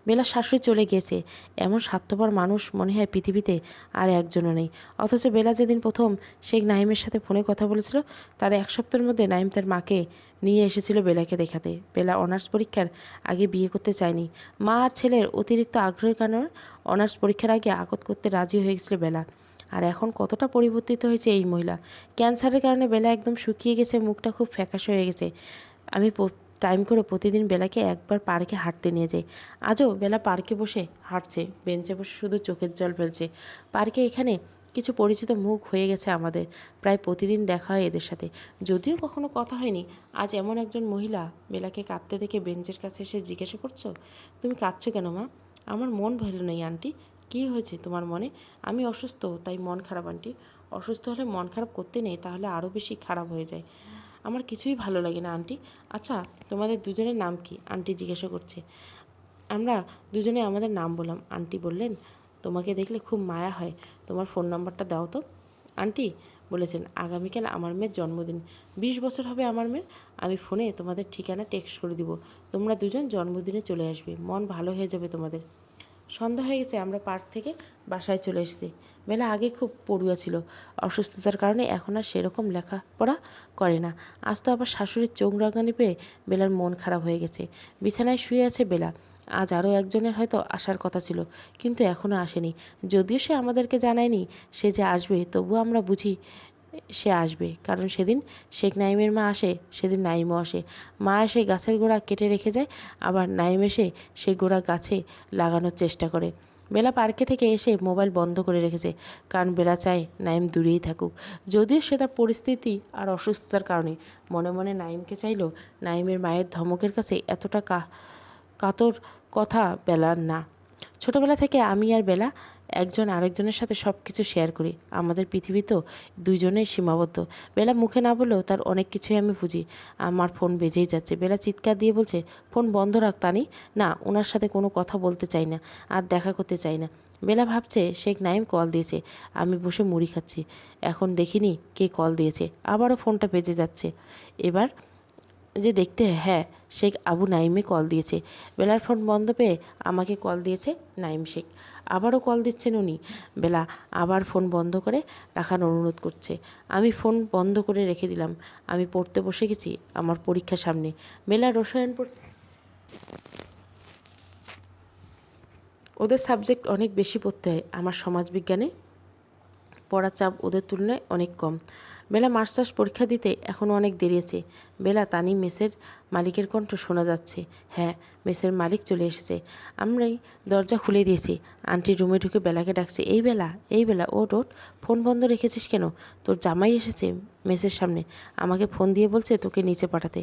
বেলার শাশুড়ি চলে গিয়েছে। এমন স্বার্থপর মানুষ মনে হয় পৃথিবীতে আর একজনও নেই। অথচ বেলা যেদিন প্রথম শেখ নাইমের সাথে ফোনে কথা বলেছিল, তার 1 সপ্তাহের মধ্যে নাইম তার মাকে নিয়ে এসেছিল বেলাকে দেখাতে। বেলা অনার্স পরীক্ষার আগে বিয়ে করতে চায়নি। মা আর ছেলের অতিরিক্ত আগ্রহের কারণে অনার্স পরীক্ষার আগে আকদ করতে রাজি হয়ে গেছিল বেলা। আর এখন কতটা পরিবর্তিত হয়েছে এই মহিলা। ক্যান্সারের কারণে বেলা একদম শুকিয়ে গেছে, মুখটা খুব ফ্যাকাশে হয়ে গেছে। আমি টাইম করে প্রতিদিন বেলাকে একবার পার্কে হাঁটতে নিয়ে যাই। আজও বেলা পার্কে বসে হাঁটছে, বেঞ্চে বসে শুধু চোখের জল ফেলছে। পার্কে এখানে কিছু পরিচিত মুখ হয়ে গেছে আমাদের। প্রায় প্রতিদিন দেখা হয় এদের সাথে, যদিও কখনো কথা হয়নি। আজ এমন একজন মহিলা বেলাকে কাঁদতে দেখে বেঞ্চের কাছে এসে জিজ্ঞাসা করছো, তুমি কাঁদছো কেন মা? আমার মন ভালো নেই আন্টি। কী হয়েছে তোমার মনে? আমি অসুস্থ, তাই মন খারাপ আন্টি। অসুস্থ হলে মন খারাপ করতে নেই, তাহলে আরও বেশি খারাপ হয়ে যায়। আমার কিছুই ভালো লাগে না আন্টি। আচ্ছা তোমাদের দুজনের নাম কি? আন্টি জিজ্ঞাসা করছে। আমরা দুজনে আমাদের নাম বললাম। আন্টি বললেন, তোমাকে দেখলে খুব মায়া হয়, তোমার ফোন নাম্বারটা দাও তো। আন্টি বলেছেন, আগামীকাল আমার মেয়ের জন্মদিন। 20 বছর হবে আমার মেয়ের। আমি ফোনে তোমাদের ঠিকানা টেক্সট করে দিব। তোমরা দুজন জন্মদিনে চলে আসবে, মন ভালো হয়ে যাবে তোমাদের। সন্ধ্যা হয়ে গেছে, আমরা পার্ক থেকে বাসায় চলে এসেছি। বেলা আগে খুব পড়ুয়া ছিল। অসুস্থতার কারণে এখন আর সেরকম লেখাপড়া করে না। আজ তো আবার শাশুড়ির চোখ রাঙানি পেয়ে বেলার মন খারাপ হয়ে গেছে। বিছানায় শুয়ে আছে বেলা। আজ আরও একজনের হয়তো আসার কথা ছিল, কিন্তু এখনও আসেনি। যদিও সে আমাদেরকে জানায়নি সে যে আসবে, তবুও আমরা বুঝি সে আসবে। কারণ সেদিন শেখ নাইমের মা আসে, সেদিন নাইমও আসে। মা এসে গাছের গোড়া কেটে রেখে যায়, আবার নাইম এসে সেই গোড়া গাছে লাগানোর চেষ্টা করে। বেলা পার্কে থেকে এসে মোবাইল বন্ধ করে রেখেছে, কারণ বেলা চায় নাইম দূরেই থাকুক। যদিও সে তার পরিস্থিতি আর অসুস্থতার কারণে মনে মনে নাইমকে চাইলেও নাইমের মায়ের ধমকের কাছে এতটা কাতর কথা বেলার না। ছোটবেলা থেকে আমি আর বেলা একজন আরেকজনের সাথে সব কিছু শেয়ার করি। আমাদের পৃথিবী তো দুইজনেই সীমাবদ্ধ। বেলা মুখে না বললেও তার অনেক কিছুই আমি বুঝি। আমার ফোন বেজেই যাচ্ছে। বেলা চিৎকার দিয়ে বলছে, ফোন বন্ধ রাখ তানি। না, ওনার সাথে কোনো কথা বলতে চাই না, আর দেখা করতে চাই না। বেলা ভাবছে শেখ নাইম কল দিয়েছে। আমি বসে মুড়ি খাচ্ছি। এখন দেখিনি কে কল দিয়েছে। আবারও ফোনটা বেজে যাচ্ছে। এবার যে দেখতে, হ্যাঁ, শেখ আবু নাইমে কল দিয়েছে। বেলার ফোন বন্ধ পেয়ে আমাকে কল দিয়েছে নাইম শেখ। আবারও কল দিচ্ছেন উনি। বেলা আবার ফোন বন্ধ করে রাখার অনুরোধ করছে। আমি ফোন বন্ধ করে রেখে দিলাম। আমি পড়তে বসে গেছি, আমার পরীক্ষা সামনে। বেলা রসায়ন পড়ছে। ওদের সাবজেক্ট অনেক বেশি পড়তে হয়, আমার সমাজবিজ্ঞানে পড়ার চাপ ওদের তুলনায় অনেক কম। বেলা মাস্টার্স পরীক্ষা দিতে এখনও অনেক দেরি আছে। বেলা, তানি মেসের মালিকের কণ্ঠ শোনা যাচ্ছে। হ্যাঁ, মেসের মালিক চলে এসেছে। আমরাই দরজা খুলে দিয়েছি। আন্টি রুমে ঢুকে বেলাকে ডাকছে, এই বেলা, এই বেলা, ওট ওট, ফোন বন্ধ রেখেছিস কেন? তোর জামাই এসেছে মেসের সামনে, আমাকে ফোন দিয়ে বলছে তোকে নিচে পাঠাতে।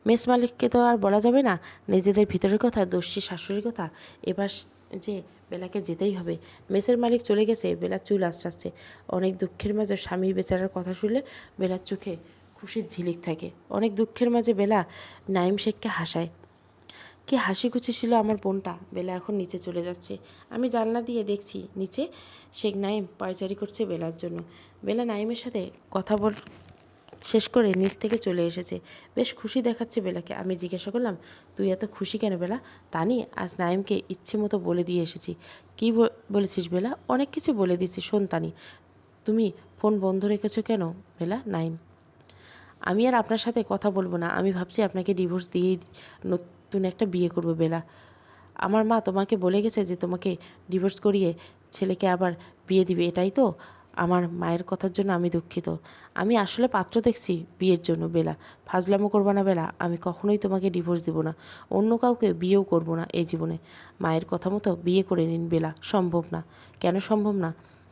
মেস মালিককে তো আর বলা যাবে না নিজেদের ভিতরের কথা, দোষী শাশুড়ির কথা। এবার যে বেলাকে যেতেই হবে। মেসের মালিক চলে গেছে। বেলার চুল আঁচড়াচ্ছে। অনেক দুঃখের মাঝে স্বামী বেচারার কথা শুনলে বেলার চোখে খুশির ঝিলিক থাকে। অনেক দুঃখের মাঝে বেলা নাইম শেখকে হাসায়। কি হাসি খুশি ছিল আমার বোনটা। বেলা এখন নিচে চলে যাচ্ছে। আমি জানলা দিয়ে দেখছি নিচে শেখ নাইম পায়চারি করছে বেলার জন্য। বেলা নাইমের সাথে কথা শেষ করে নিচ থেকে চলে এসেছে। বেশ খুশি দেখাচ্ছে বেলাকে। আমি জিজ্ঞাসা করলাম, তুই এত খুশি কেন বেলা? তানি, আজ নাইমকে ইচ্ছে মতো বলে দিয়ে এসেছি। কী বলেছিস বেলা? অনেক কিছু বলে দিয়েছি, শোন তানি। তুমি ফোন বন্ধ রেখেছো কেন বেলা? নাইম, আমি আর আপনার সাথে কথা বলবো না। আমি ভাবছি আপনাকে ডিভোর্স দিয়েই নতুন একটা বিয়ে করবো বেলা। আমার মা তোমাকে বলে গেছে যে তোমাকে ডিভোর্স করিয়ে ছেলেকে আবার বিয়ে দিবে, এটাই তো? আমার মায়ের কথার জন্য আমি দুঃখিত। আমি আসলে পাত্র দেখছি বিয়ের জন্য বেলা। ফাজলামো করবো না বেলা। আমি কখনোই তোমাকে ডিভোর্স দিব না। অন্য কাউকে বিয়েও করব না এই জীবনে। মায়ের কথা মতো বিয়ে করে নিন বেলা। সম্ভব না। কেন সম্ভব না?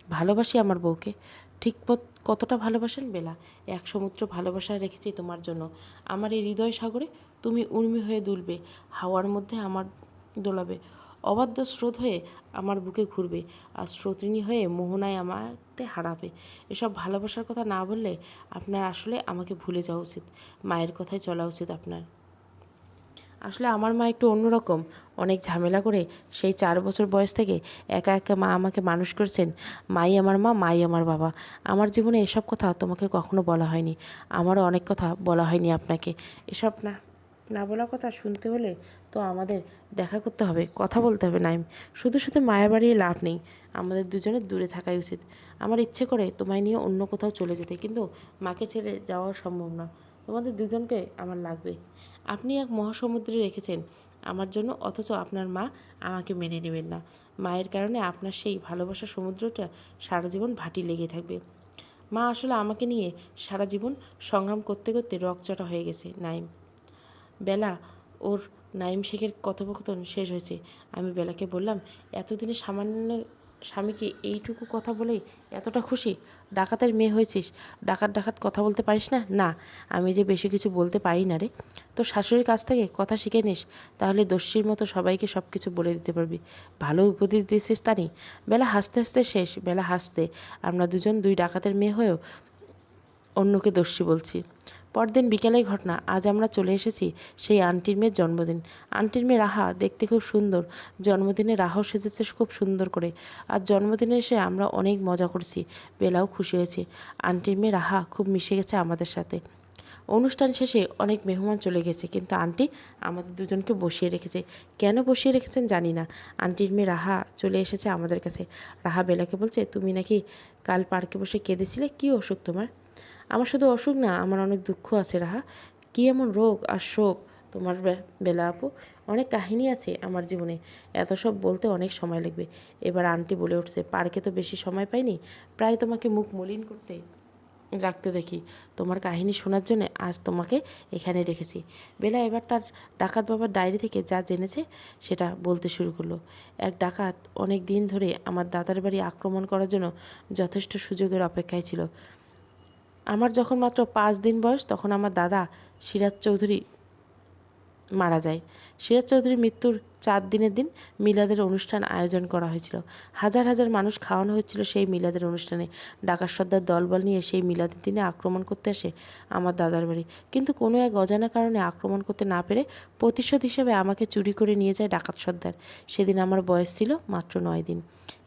ভালোবাসি আমার বউকে। ঠিক কতটা ভালোবাসেন বেলা? এক সমুদ্র ভালোবাসা রেখেছি তোমার জন্য। আমার এই হৃদয় সাগরে তুমি উর্মি হয়ে দুলবে, হাওয়ার মধ্যে আমার দোলাবে, অবাধ্য স্রোত হয়ে আমার বুকে ঘুরবে, আর স্রোতিনী হয়ে মোহনায় আমাকে হারাবে। এসব ভালোবাসার কথা না বললে আপনার আসলে আমাকে ভুলে যাওয়া উচিত। মায়ের কথায় চলা উচিত আপনার। আসলে আমার মা একটু অন্যরকম। অনেক ঝামেলা করে সেই 4 বছর বয়স থেকে একা একা মা আমাকে মানুষ করেছেন। মাই আমার মা, মাই আমার বাবা। আমার জীবনে এসব কথা তোমাকে কখনো বলা হয়নি। আমারও অনেক কথা বলা হয়নি আপনাকে। এসব না না বলা কথা শুনতে হলে তো আমাদের দেখা করতে হবে, কথা বলতে হবে নাইম। শুধু শুধু মায়া বাড়িয়ে লাভ নেই। আমাদের দুজনের দূরে থাকাই উচিত। আমার ইচ্ছে করে তোমায় নিয়ে অন্য কোথাও চলে যেতে, কিন্তু মাকে ছেড়ে যাওয়া সম্ভব না। তোমাদের দুজনকে আমার লাগবে। আপনি এক মহাসমুদ্রে রেখেছেন আমার জন্য, অথচ আপনার মা আমাকে মেনে নেবেন না। মায়ের কারণে আপনার সেই ভালোবাসার সমুদ্রটা সারা জীবন ভাটি লেগে থাকবে। মা আসলে আমাকে নিয়ে সারা জীবন সংগ্রাম করতে করতে রকচটা হয়ে গেছে নাইম। বেলা ওর নাইম শেখের কথোপকথন শেষ হয়েছে। আমি বেলাকে বললাম, এতদিনে সামান্য স্বামীকে এইটুকু কথা বলেই এতটা খুশি? ডাকাতের মেয়ে হয়েছিস, ডাকাত ডাকাত কথা বলতে পারিস না? না, আমি যে বেশি কিছু বলতে পারি না রে। তো শাশুড়ির কাছ থেকে কথা শিখে নিস, তাহলে দস্যির মতো সবাইকে সব কিছু বলে দিতে পারবি। ভালো উপদেশ দিয়েছিস তানি। বেলা হাসতে হাসতে শেষ। বেলা হাসতে। আমরা দুজন দুই ডাকাতের মেয়ে হয়েও অন্যকে দস্যি বলছি। পরদিন বিকেলের ঘটনা। আজ আমরা চলে এসেছি সেই আন্টির মেয়ের জন্মদিন। আন্টির মেয়ে রাহা দেখতে খুব সুন্দর। জন্মদিনে রাহাও সেজেছে খুব সুন্দর করে। আর জন্মদিনে এসে আমরা অনেক মজা করছি। বেলাও খুশি হয়েছে। আন্টির মেয়ে রাহা খুব মিশে গেছে আমাদের সাথে। অনুষ্ঠান শেষে অনেক মেহমান চলে গেছে, কিন্তু আন্টি আমাদের দুজনকে বসিয়ে রেখেছে। কেন বসিয়ে রেখেছেন জানি না। আন্টির মেয়ে রাহা চলে এসেছে আমাদের কাছে। রাহা বেলাকে বলছে, তুমি নাকি কাল পার্কে বসে কেঁদেছিলে, কী অসুখ তোমার? আমার শুধু অসুখ না, আমার অনেক দুঃখ আছে রাহা। কী এমন রোগ আর শোক তোমার বেলা আপু? অনেক কাহিনী আছে আমার জীবনে, এত সব বলতে অনেক সময় লাগবে। এবার আন্টি বলে উঠছে, পার্কে তো বেশি সময় পাইনি, প্রায় তোমাকে মুখ মলিন করতে রাখতে দেখি। তোমার কাহিনী শোনার জন্য আজ তোমাকে এখানে রেখেছি। বেলা এবার তার ডাকাত বাবার ডায়েরি থেকে যা জেনেছে সেটা বলতে শুরু করলো। এক ডাকাত অনেক দিন ধরে আমার দাদার বাড়ি আক্রমণ করার জন্য যথেষ্ট সুযোগের অপেক্ষায় ছিল। আমার যখন মাত্র 5 দিন বয়স তখন আমার দাদা সিরাজ চৌধুরী মারা যায়। সিরাজ চৌধুরীর মৃত্যুর 4 দিনের দিন মিলাদের অনুষ্ঠান আয়োজন করা হয়েছিল। হাজার হাজার মানুষ খাওয়ানো হয়েছিল সেই মিলাদের অনুষ্ঠানে। ডাকাত সর্দার দলবল নিয়ে সেই মিলাদের দিনে আক্রমণ করতে আসে আমার দাদার বাড়ি, কিন্তু কোনো এক অজানা কারণে আক্রমণ করতে না পেরে প্রতিশোধ হিসেবে আমাকে চুরি করে নিয়ে যায় ডাকাত সর্দার। সেদিন আমার বয়স ছিল মাত্র 9 দিন।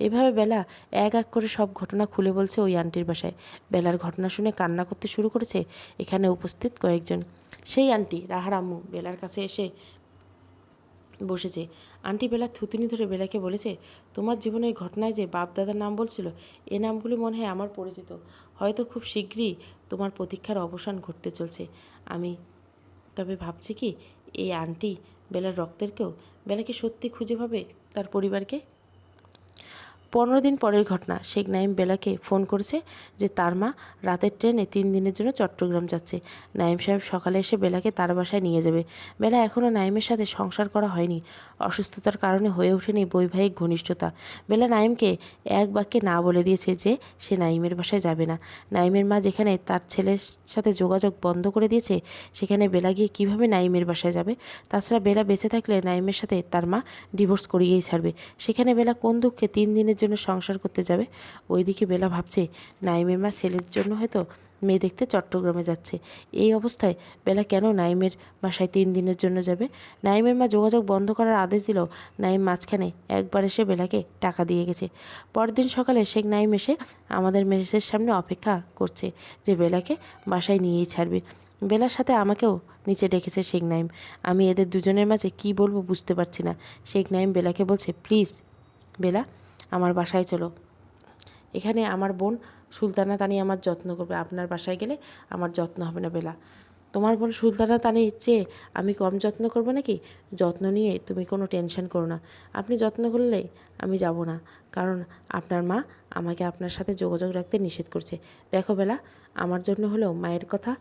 এভাবে বেলা এক এক করে সব ঘটনা খুলে বলছে ওই আন্টির বাসায়। বেলার ঘটনা শুনে কান্না করতে শুরু করেছে এখানে উপস্থিত কয়েকজন। সেই আন্টি রাহার আম্মু বেলার কাছে এসে বসেছে। আন্টি বেলার থুতুনি ধরে বেলাকে বলেছে, তোমার জীবনের ঘটনায় যে বাপ দাদার নাম বলছিল, এ নামগুলি মনে হয় আমার পরিচিত। হয়তো খুব শীঘ্রই তোমার প্রতীক্ষার অবসান ঘটতে চলছে। আমি তবে ভাবছি কি, এই আন্টি বেলার রক্তের কেউ? বেলাকে সত্যি খুঁজে পাবে তার পরিবারকে? 15 দিন পরের ঘটনা। শেখ নাঈম বেলাকে ফোন করেছে যে তার মা রাতের ট্রেনে 3 দিনের জন্য চট্টগ্রাম যাচ্ছে। নাঈম সাহেব সকালে এসে বেলাকে তার বাসায় নিয়ে যাবে। বেলা এখনও নাঈমের সাথে সংসার করা হয়নি। অসুস্থতার কারণে হয়ে ওঠেনি বৈবাহিক ঘনিষ্ঠতা। বেলা নাঈমকে এক বাক্যে না বলে দিয়েছে যে সে নাঈমের বাসায় যাবে না। নাঈমের মা যেখানে তার ছেলের সাথে যোগাযোগ বন্ধ করে দিয়েছে, সেখানে বেলা গিয়ে কীভাবে নাঈমের বাসায় যাবে? তাছাড়া বেলা বেঁচে থাকলে নাঈমের সাথে তার মা ডিভোর্স করিয়েই ছাড়বে। সেখানে বেলা কোন দুঃখে 3 দিনের জন্য সংসার করতে যাবে? ওইদিকে বেলা ভাবছে নাঈমের মা ছেলের জন্য হয়তো মেয়ে দেখতে চট্টগ্রামে যাচ্ছে। এই অবস্থায় বেলা কেন নাঈমের বাসায় 3 দিনের জন্য যাবে? নাঈমের মা যোগাযোগ বন্ধ করার আদেশ দিল। নাঈম মাঝখানে একবার এসে বেলাকে টাকা দিয়ে গেছে। পরদিন সকালে শেখ নাঈম এসে আমাদের মেসের সামনে অপেক্ষা করছে যে বেলাকে বাসায় নিয়েই ছাড়বে। বেলার সাথে আমাকেও নিচে ডেকেছে শেখ নাঈম। আমি এদের দুজনের মাঝে কি বলবো বুঝতে পারছি না। শেখ নাঈম বেলাকে বলছে, প্লিজ বেলা, আমার বাসায় চলো। এখানে আমার বোন সুলতানা তানি আমার যত্ন করবে। আপনার বাসায় গেলে আমার যত্ন হবে না বেলা। তোমার বোন সুলতানা তানির চেয়ে আমি কম যত্ন করবো নাকি? যত্ন নিয়ে তুমি কোনো টেনশন করো না। আপনি যত্ন করলে আমি যাব না, কারণ আপনার মা আমাকে আপনার সাথে যোগাযোগ রাখতে নিষেধ করছে। দেখো বেলা, আমার জন্য হলেও মায়ের কথা,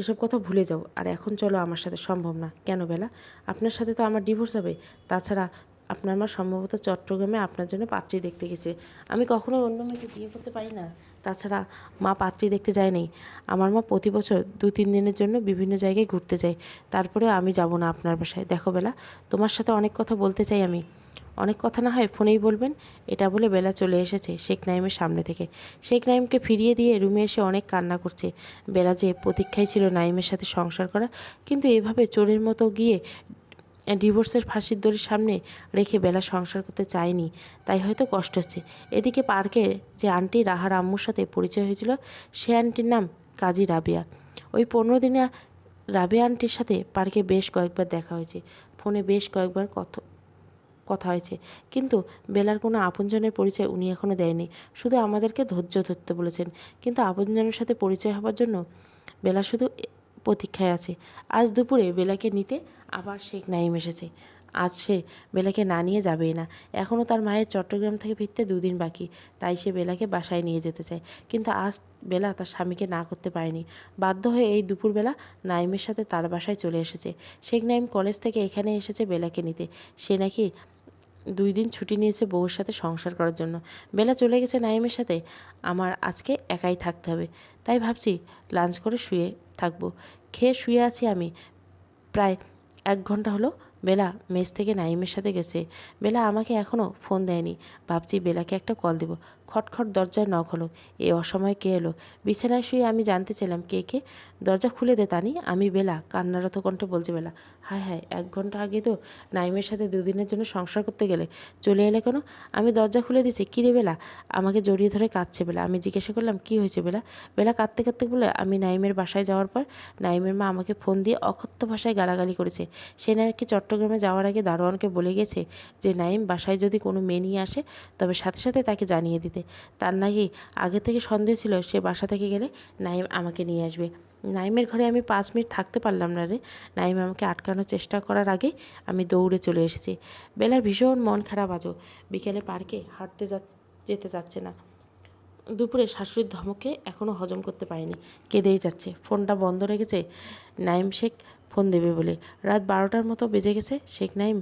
এসব কথা ভুলে যাও। আর এখন চলো আমার সাথে। সম্ভব না। কেন বেলা? আপনার সাথে তো আমার ডিভোর্স হবে। তাছাড়া আপনার মা সম্ভবত চট্টগ্রামে আপনার জন্য পাত্রী দেখতে গেছে। আমি কখনো অন্য মেয়েকে বিয়ে করতে পারি না। তাছাড়া মা পাত্রী দেখতে যায়নি। আমার মা প্রতি বছর 2-3 দিনের জন্য বিভিন্ন জায়গায় ঘুরতে যায়। তারপরেও আমি যাব না আপনার বাসায়। দেখো বেলা, তোমার সাথে অনেক কথা বলতে চাই আমি। অনেক কথা না হয় ফোনেই বলবেন। এটা বলে বেলা চলে এসেছে শেখ নাঈমের সামনে থেকে। শেখ নাঈমকে ফিরিয়ে দিয়ে রুমে এসে অনেক কান্না করছে। বেলা যে প্রতীক্ষায় ছিল নাঈমের সাথে সংসার করার, কিন্তু এভাবে চোরের মতো গিয়ে ডিভোর্সের ফাঁসির দড়ির সামনে রেখে বেলা সংসার করতে চায়নি, তাই হয়তো কষ্ট হচ্ছে। এদিকে পার্কে যে আন্টি রাহার আম্মুর সাথে পরিচয় হয়েছিল, সে আন্টির নাম কাজী রাবেয়া। ওই 15 দিনে রাবেয়া আন্টির সাথে পার্কে বেশ কয়েকবার দেখা হয়েছে। ফোনে বেশ কয়েকবার কথা হয়েছে, কিন্তু বেলার কোনো আপনজনের পরিচয় উনি এখনও দেয়নি। শুধু আমাদেরকে ধৈর্য ধরতে বলেছেন। কিন্তু আপনজনের সাথে পরিচয় হবার জন্য বেলা শুধু প্রতীক্ষায় আছে। আজ দুপুরে বেলাকে নিতে আবার শেখ নাঈম এসেছে। আজ সে বেলাকে না নিয়ে যাবেই না। এখনও তার মায়ের চট্টগ্রাম থেকে ফিরতে 2 দিন বাকি, তাই সে বেলাকে বাসায় নিয়ে যেতে চায়। কিন্তু আজ বেলা তার স্বামীকে না করতে পারেনি। বাধ্য হয়ে এই দুপুরবেলা নাঈমের সাথে তার বাসায় চলে এসেছে। শেখ নাঈম কলেজ থেকে এখানে এসেছে বেলাকে নিতে। সে নাকি 2 দিন ছুটি নিয়েছে বউয়ের সাথে সংসার করার জন্য। বেলা চলে গেছে নাঈমের সাথে। আমার আজকে একাই থাকতে হবে, তাই ভাবছি লাঞ্চ করে শুয়ে থাকবো। খেয়ে শুয়ে আছি আমি। প্রায় 1 ঘন্টা হলো বেলা মেস থেকে নাঈমের সাথে গেছে। বেলা আমাকে এখনও ফোন দেয়নি। ভাবছি বেলাকে একটা কল দেব। খটখট দরজায় নক হলো। এই অসময়ে কে এলো? বিছানায় শুয়ে আমি জানতে চাইলাম কে কে। দরজা খুলে দে তানি, আমি বেলা। কান্নারত কণ্ঠে বলছে বেলা। হায় হায়, 1 ঘন্টা আগে তো নাঈমের সাথে 2 দিনের জন্য সংসার করতে গেলে চলে এলে কেন? আমি দরজা খুলে দিয়েছি। কী রে বেলা? আমাকে জড়িয়ে ধরে কাঁদছে বেলা। আমি জিজ্ঞাসা করলাম কী হয়েছে বেলা? বেলা কাঁদতে কাঁদতে বলে, আমি নাঈমের বাসায় যাওয়ার পর নাঈমের মা আমাকে ফোন দিয়ে অকথ্য ভাষায় গালাগালি করেছে। সে নাকি চট্টগ্রামে যাওয়ার আগে দারোয়ানকে বলে গেছে যে নাঈম বাসায় যদি কোনো মেয়ে নিয়ে আসে তবে সাথে সাথে তাকে জানিয়ে দিতে। তার নাকি আগে থেকে সন্দেহ ছিল সে বাসা থেকে গেলে নাঈম আমাকে নিয়ে আসবে। নাঈমের ঘরে আমি 5 মিনিট থাকতে পারলাম না রে। নাঈম আমাকে আটকানোর চেষ্টা করার আগে আমি দৌড়ে চলে এসেছি। বেলার ভীষণ মন খারাপ। আজও বিকেলে পার্কে হাঁটতে যেতে যাচ্ছে না। দুপুরে শাশুড়ির ধমকে এখনও হজম করতে পারেনি, কেঁদেই যাচ্ছে। ফোনটা বন্ধ রেখেছে নাইম শেখ ফোন দেবে বলে। রাত 12টার মতো বেজে গেছে। শেখ নাইম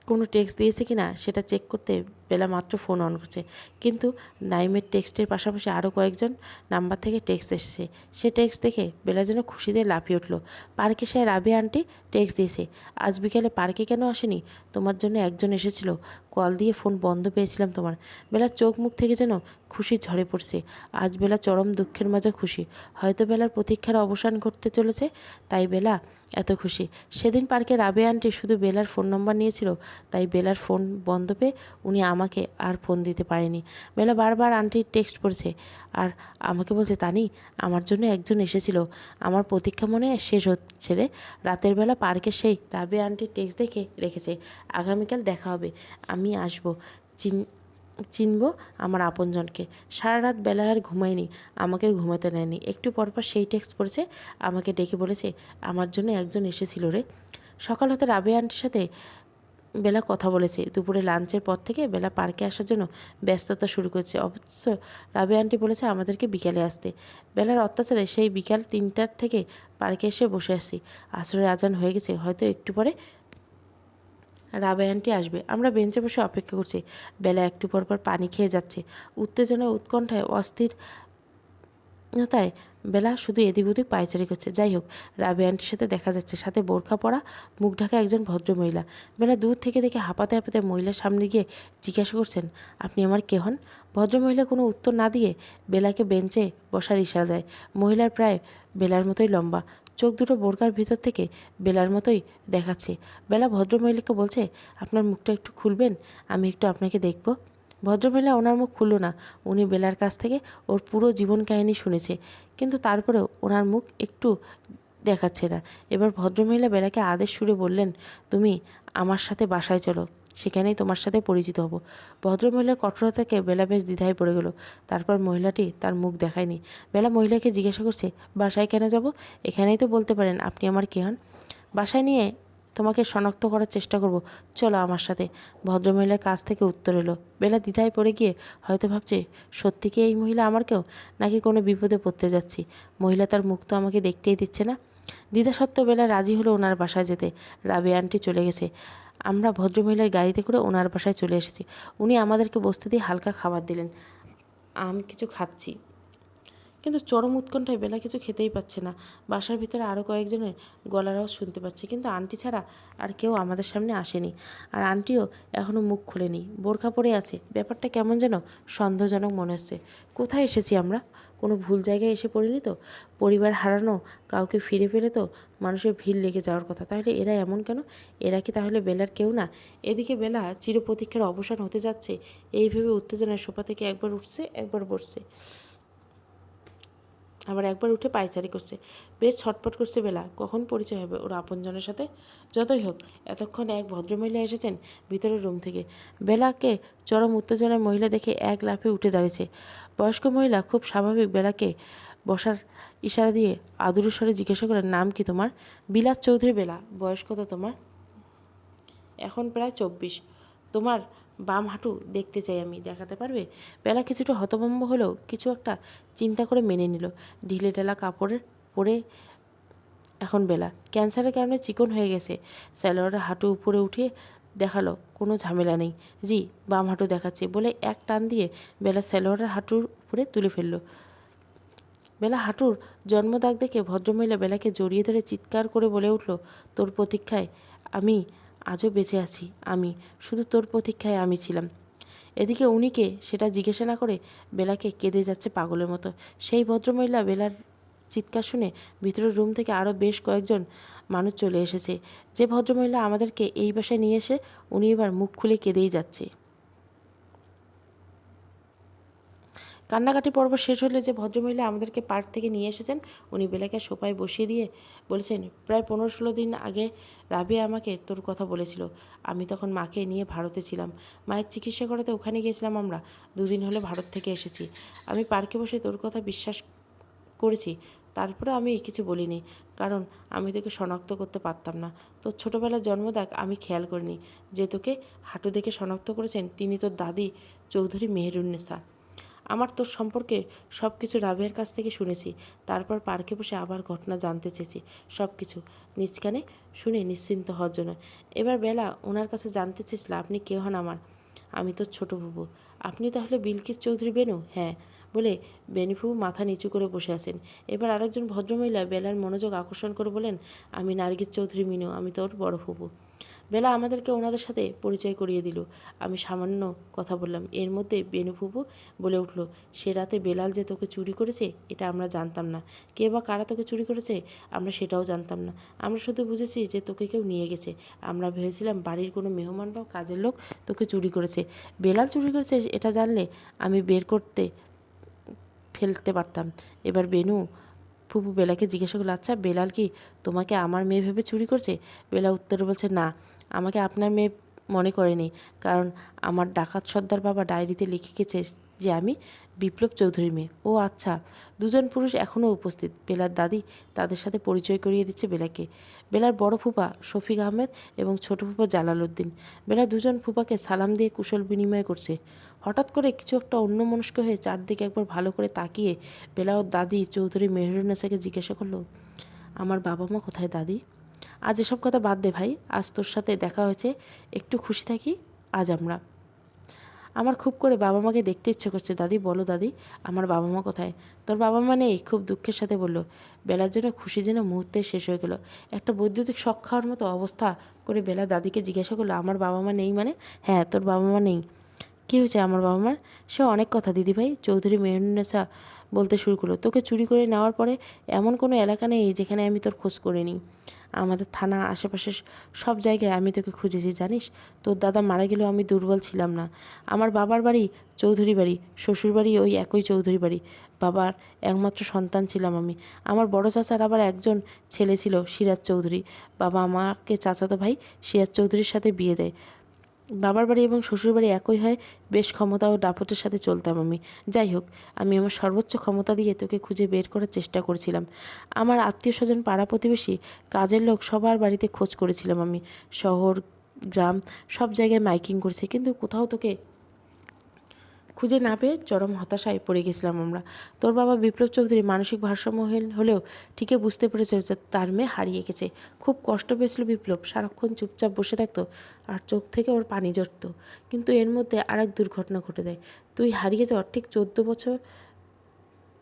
কোনো টেক্সট দিয়েছে কি না সেটা চেক করতে বেলা মাত্র ফোন অন করছে, কিন্তু নাইমের টেক্সটের পাশাপাশি আরও কয়েকজন নাম্বার থেকে টেক্সট এসেছে। সে টেক্সট দেখে বেলা যেন খুশিতে লাফিয়ে উঠল। পার্কে সে রাবিয়া আন্টি টেক্সট দিয়েছে, আজ বিকেলে পার্কে কেন আসেনি? তোমার জন্য একজন এসেছিল, কল দিয়ে ফোন বন্ধ পেয়েছিলাম তোমার। বেলার চোখ মুখ থেকে যেন খুশি ঝরে পড়ছে। আজ বেলা চরম দুঃখের মাঝে খুশি। হয়তো বেলার প্রতীক্ষার অবসান ঘটতে চলেছে, তাই বেলা এত খুশি। সেদিন পার্কে রাবিয়া আন্টি শুধু বেলার ফোন নম্বর নিয়েছিল, তাই বেলার ফোন বন্ধ পেয়ে উনি আমাকে আর ফোন দিতে পারেনি। বেলা বারবার আন্টির টেক্সট পড়ছে আর আমাকে বলছে, তানি আমার জন্য একজন এসেছিল, আমার প্রতীক্ষা মনে শেষ হচ্ছে রে। রাতের বেলা পার্কে সেই রাবিয়া আন্টির টেক্সট দেখে রেখেছে, আগামীকাল দেখা হবে, আমি আসবো, চিনব আমার আপনজনকে। সারা রাত বেলা আর ঘুমায়নি, আমাকে ঘুমাতে নেয়নি। একটু পরপর সেই টেক্সট পড়েছে, আমাকে ডেকে বলেছে আমার জন্য একজন এসেছিল রে। সকাল হতে রাবিয়া আন্টির সাথে বেলা কথা বলেছে। দুপুরে লাঞ্চের পর থেকে বেলা পার্কে আসার জন্য ব্যস্ততা শুরু করেছে। অবশ্য রাবিয়া আন্টি বলেছে আমাদেরকে বিকেলে আসতে। বেলার অত্যাচারে সেই বিকাল 3টার থেকে পার্কে এসে বসে আসি। আসরের আজান হয়ে গেছে, হয়তো একটু পরে রাবেয়া আন্টি আসবে। আমরা বেঞ্চে বসে অপেক্ষা করছি। বেলা একটু পর পর পানি খেয়ে যাচ্ছে। উত্তেজনায় উৎকণ্ঠায় অস্থির তাই বেলা শুধু এদিক ওদিক পায়চারি করছে। যাই হোক, রাবেয়া আন্টির সাথে দেখা যাচ্ছে, সাথে বোরখা পরা মুখ ঢাকা একজন ভদ্রমহিলা। বেলা দূর থেকে দেখে হাঁপাতে হাঁপাতে মহিলার সামনে গিয়ে জিজ্ঞাসা করছেন, আপনি আমার কে হন? ভদ্রমহিলা কোনো উত্তর না দিয়ে বেলাকে বেঞ্চে বসার ইশারা দেয়। মহিলার প্রায় বেলার মতোই লম্বা, চোখ দুটো বোরকার ভিতর থেকে বেলার মতোই দেখাচ্ছে। বেলা ভদ্রমহিলাকে বলছে, আপনার মুখটা একটু খুলবেন, আমি একটু আপনাকে দেখব। ভদ্রমহিলা ওনার মুখ খুলল না। উনি বেলার কাছ থেকে ওর পুরো জীবন কাহিনী শুনেছে, কিন্তু তারপরেও ওনার মুখ একটু দেখাচ্ছে না। এবার ভদ্রমহিলা বেলাকে আদেশ সুরে বললেন, তুমি আমার সাথে বাসায় চলো, সেখানেই তোমার সাথে পরিচিত হব। ভদ্রমহিলার কঠোরতাকে বেলা বেশ দ্বিধায় পড়ে গেল। তারপর মহিলাটি তার মুখ দেখায়নি। বেলা মহিলাকে জিজ্ঞাসা করছে, বাসায় কেন যাব? এখানেই তো বলতে পারেন আপনি আমার কে হন। বাসায় নিয়ে তোমাকে শনাক্ত করার চেষ্টা করব, চলো আমার সাথে। ভদ্রমহিলার কাছ থেকে উত্তর এলো। বেলা দ্বিধায় পড়ে গিয়ে হয়তো ভাবছে, সত্যি কি এই মহিলা আমার কেউ, নাকি কোনো বিপদে পড়তে যাচ্ছি? মহিলা তার মুখ তো আমাকে দেখতেই দিচ্ছে না। দ্বিধা সত্ত্বেও বেলা রাজি হলো ওনার বাসায় যেতে। রাবেয়া আন্টি চলে গেছে। আমরা ভদ্রমহিলার গাড়িতে করে ওনার বাসায় চলে এসেছি। উনি আমাদেরকে বসতে দিয়ে হালকা খাবার দিলেন। আমি কিছু খাচ্ছি, কিন্তু চরম উৎকণ্ঠায় বেলা কিছু খেতেই পাচ্ছে না। বাসার ভিতরে আরও কয়েকজনের গলার আওয়াজ শুনতে পাচ্ছি, কিন্তু আন্টি ছাড়া আর কেউ আমাদের সামনে আসেনি। আর আন্টিও এখনও মুখ খোলেনি, বোরখা পরে আছে। ব্যাপারটা কেমন যেন সন্দেহজনক মনে হচ্ছে। কোথায় এসেছি আমরা? কোনো ভুল জায়গায় এসে পড়িনি তো? পরিবার হারানো কাউকে ফিরে পেলে তো মানুষের ভিড় লেগে যাওয়ার কথা। তাহলে এরা এমন কেন? এরা কি তাহলে বেলার কেউ না? এদিকে বেলা চিরপ্রতীক্ষার অবসান হতে যাচ্ছে, এই ভেবে উত্তেজনায় সোফা থেকে একবার উঠছে, একবার বসছে, আবার একবার উঠে পায়চারি করছে। বেশ ছটপট করছে বেলা, কখন পরিচয় হবে ওর আপনজনের সাথে। যতই হোক, এতক্ষণ এক ভদ্রমহিলা এসেছেন ভিতরের রুম থেকে। বেলাকে চরম উত্তেজনায় মহিলা দেখে এক লাফে উঠে দাঁড়িয়েছে। বয়স্ক মহিলা খুব স্বাভাবিক বেলাকে বসার ইশারা দিয়ে আদুরে স্বরে জিজ্ঞাসা করেন, নাম কি তোমার? বিলাস চৌধুরী। বেলা, বয়স কত তোমার? এখন প্রায় 24। তোমার বাম হাঁটু দেখতে চাই আমি, দেখাতে পারবে? বেলা কিছুটা হতভম্ব হলেও কিছু একটা চিন্তা করে মেনে নিল। ঢিলে ঢালা কাপড়ের পরে এখন বেলা ক্যান্সারের কারণে চিকন হয়ে গেছে। স্যালোয়ারের হাঁটু উপরে উঠিয়ে দেখালো, কোনো ঝামেলা নেই। জি, বাম হাঁটু দেখাচ্ছে বলে এক টান দিয়ে বেলা স্যালোয়ারের হাঁটুর উপরে তুলে ফেলল। বেলা হাঁটুর জন্মদাগ দেখে ভদ্রমহিলা বেলাকে জড়িয়ে ধরে চিৎকার করে বলে উঠল, তোর প্রতীক্ষায় আমি আজও বেঁচে আছি, আমি শুধু তোর প্রতীক্ষায় আমি ছিলাম। এদিকে উনিকে সেটা জিজ্ঞাসা না করে বেলাকে কেঁদে যাচ্ছে পাগলের মতো। সেই ভদ্রমহিলা বেলার চিৎকার শুনে ভিতরের রুম থেকে আরও বেশ কয়েকজন মানুষ চলে এসেছে। যে ভদ্রমহিলা আমাদেরকে এই বাসায় নিয়ে এসে উনি এবার মুখ খুলে কেঁদেই যাচ্ছে। কান্নাকাটি পর্ব শেষ হলে যে ভদ্রমহিলা আমাদেরকে পার্ক থেকে নিয়ে এসেছেন উনি বেলাকে সোফায় বসিয়ে দিয়ে বলেছেন, প্রায় 15-16 দিন আগে রাবিয়া আমাকে তোর কথা বলেছিল। আমি তখন মাকে নিয়ে ভারতে ছিলাম, মায়ের চিকিৎসা করাতে ওখানে গিয়েছিলাম আমরা। 2 দিন হলে ভারত থেকে এসেছি। আমি পার্কে বসে তোর কথা বিশ্বাস করেছি, তারপরে আমি কিছু বলিনি, কারণ আমি তোকে শনাক্ত করতে পারতাম না। তোর ছোটোবেলার জন্মদাগ আমি খেয়াল করিনি। যে তোকে হাঁটু দেখে শনাক্ত করেছেন তিনি তোর দাদি চৌধুরী মেহেরুন্নেসা। আমার তোর সম্পর্কে সব কিছু রাবেয়ার কাছ থেকে শুনেছি। তারপর পার্কে বসে আবার ঘটনা জানতে চেয়েছি, সব কিছু নিজ কানে শুনে নিশ্চিন্ত হওয়ার জন্য। এবার বেলা ওনার কাছে জানতে চেয়েছিল, আপনি কে হন আমার? আমি তোর ছোট ফুপু। আপনি তাহলে বিলকিস চৌধুরী বেনু? হ্যাঁ বলে বেনু ফুপু মাথা নিচু করে বসে আছেন। এবার আরেকজন ভদ্রমহিলা বেলার মনোযোগ আকর্ষণ করে বলেন, আমি নার্গিস চৌধুরী মিনু, আমি তোর বড় ফুপু। বেলা আমাদেরকে ওনাদের সাথে পরিচয় করিয়ে দিল। আমি সামান্য কথা বললাম, এর মধ্যে বেনু ফুপু বলে উঠল, সে রাতে বেলাল যে তোকে চুরি করেছে এটা আমরা জানতাম না। কে বা কারা তোকে চুরি করেছে আমরা সেটাও জানতাম না। আমরা শুধু বুঝেছি যে তোকে কেউ নিয়ে গেছে। আমরা ভেবেছিলাম বাড়ির কোনো মেহমান বা কাজের লোক তোকে চুরি করেছে। বেলাল চুরি করেছে এটা জানলে আমি বের করতে ফেলতে পারতাম। এবার বেনু ফুপু বেলাকে জিজ্ঞাসা করলো, আচ্ছা বেলাল কি তোমাকে আমার মেয়ে ভেবে চুরি করছে? বেলা উত্তরে বলছে, না, আমাকে আপনার মেয়ে মনে করেনি, কারণ আমার ডাকাত সর্দার বাবা ডায়েরিতে লিখে গেছে যে আমি বিপ্লব চৌধুরীর মেয়ে। ও আচ্ছা। দুজন পুরুষ এখনও উপস্থিত। বেলার দাদি তাদের সাথে পরিচয় করিয়ে দিচ্ছে বেলাকে। বেলার বড় ফুপা শফিক আহমেদ এবং ছোট ফুপা জালালউদ্দিন। বেলা দুজন ফুপাকে সালাম দিয়ে কুশল বিনিময় করছে। হঠাৎ করে কিছু একটা অন্যমনস্ক হয়ে চারদিকে একবার ভালো করে তাকিয়ে বেলা ওর দাদি চৌধুরী মেহেরুন্নেসাকে জিজ্ঞাসা করলো, আমার বাবা মা কোথায় দাদি? আজ এসব কথা বাদ দে ভাই, আজ তোর সাথে দেখা হয়েছে, একটু খুশি থাকি আজ আমরা। আমার খুব করে বাবা মাকে দেখতে ইচ্ছে করছে। দাদি বলো দাদি, আমার বাবা মা কোথায়? তোর বাবা মা নেই? খুব দুঃখের সাথে বলল। বেলার জন্য খুশি যেন মুহূর্তে শেষ হয়ে গেল। একটা বৈদ্যুতিক শক খাওয়ার মতো অবস্থা করে বেলা দাদিকে জিজ্ঞাসা করলো, আমার বাবা মা নেই মানে? হ্যাঁ, তোর বাবা মা নেই। কী হয়েছে আমার বাবা মার? সে অনেক কথা দিদিভাই, চৌধুরী মেহরুন্নেসা বলতে শুরু করলো। তোকে চুরি করে নেওয়ার পরে এমন কোনো এলাকা নেই যেখানে আমি তোর খোঁজ করিনি। আমাদের থানা আশেপাশে সব জায়গায় আমি তোকে খুঁজেছি জানিস। তোর দাদা মারা গেলেও আমি দুর্বল ছিলাম না। আমার বাবার বাড়ি চৌধুরী বাড়ি, শ্বশুর বাড়ি ওই একই চৌধুরী বাড়ি। বাবার একমাত্র সন্তান ছিলাম আমি। আমার বড় চাচার আবার একজন ছেলে ছিল, সিরাজ চৌধুরী। বাবা আমাকে চাচাতো ভাই সিরাজ চৌধুরীর সাথে বিয়ে দেয়। বাবার বাড়ি এবং শ্বশুরবাড়ি একই হয়। বেশ ক্ষমতা ও দাপটের সাথে চলতাম আমি। যাই হোক, আমি আমার সর্বোচ্চ ক্ষমতা দিয়ে তোকে খুঁজে বের করার চেষ্টা করেছিলাম। আমার আত্মীয় স্বজন, পাড়া প্রতিবেশী, কাজের লোক সবার বাড়িতে খোঁজ করেছিলাম আমি। শহর, গ্রাম সব জায়গায় মাইকিং করেছি, কিন্তু কোথাও তোকে খুঁজে না পেয়ে চরম হতাশায় পড়ে গেছিলাম আমরা। তোর বাবা বিপ্লব চৌধুরী মানসিক ভারসাম্যহীন হলেও ঠিকই বুঝতে পেরেছে যে তার মেয়ে হারিয়ে গেছে। খুব কষ্ট পেয়েছিল বিপ্লব, সারাক্ষণ চুপচাপ বসে থাকতো আর চোখ থেকে ওর পানি ঝরতো। কিন্তু এর মধ্যে আর এক দুর্ঘটনা ঘটে দেয়। তুই হারিয়ে যাওয়ার ঠিক 14 বছর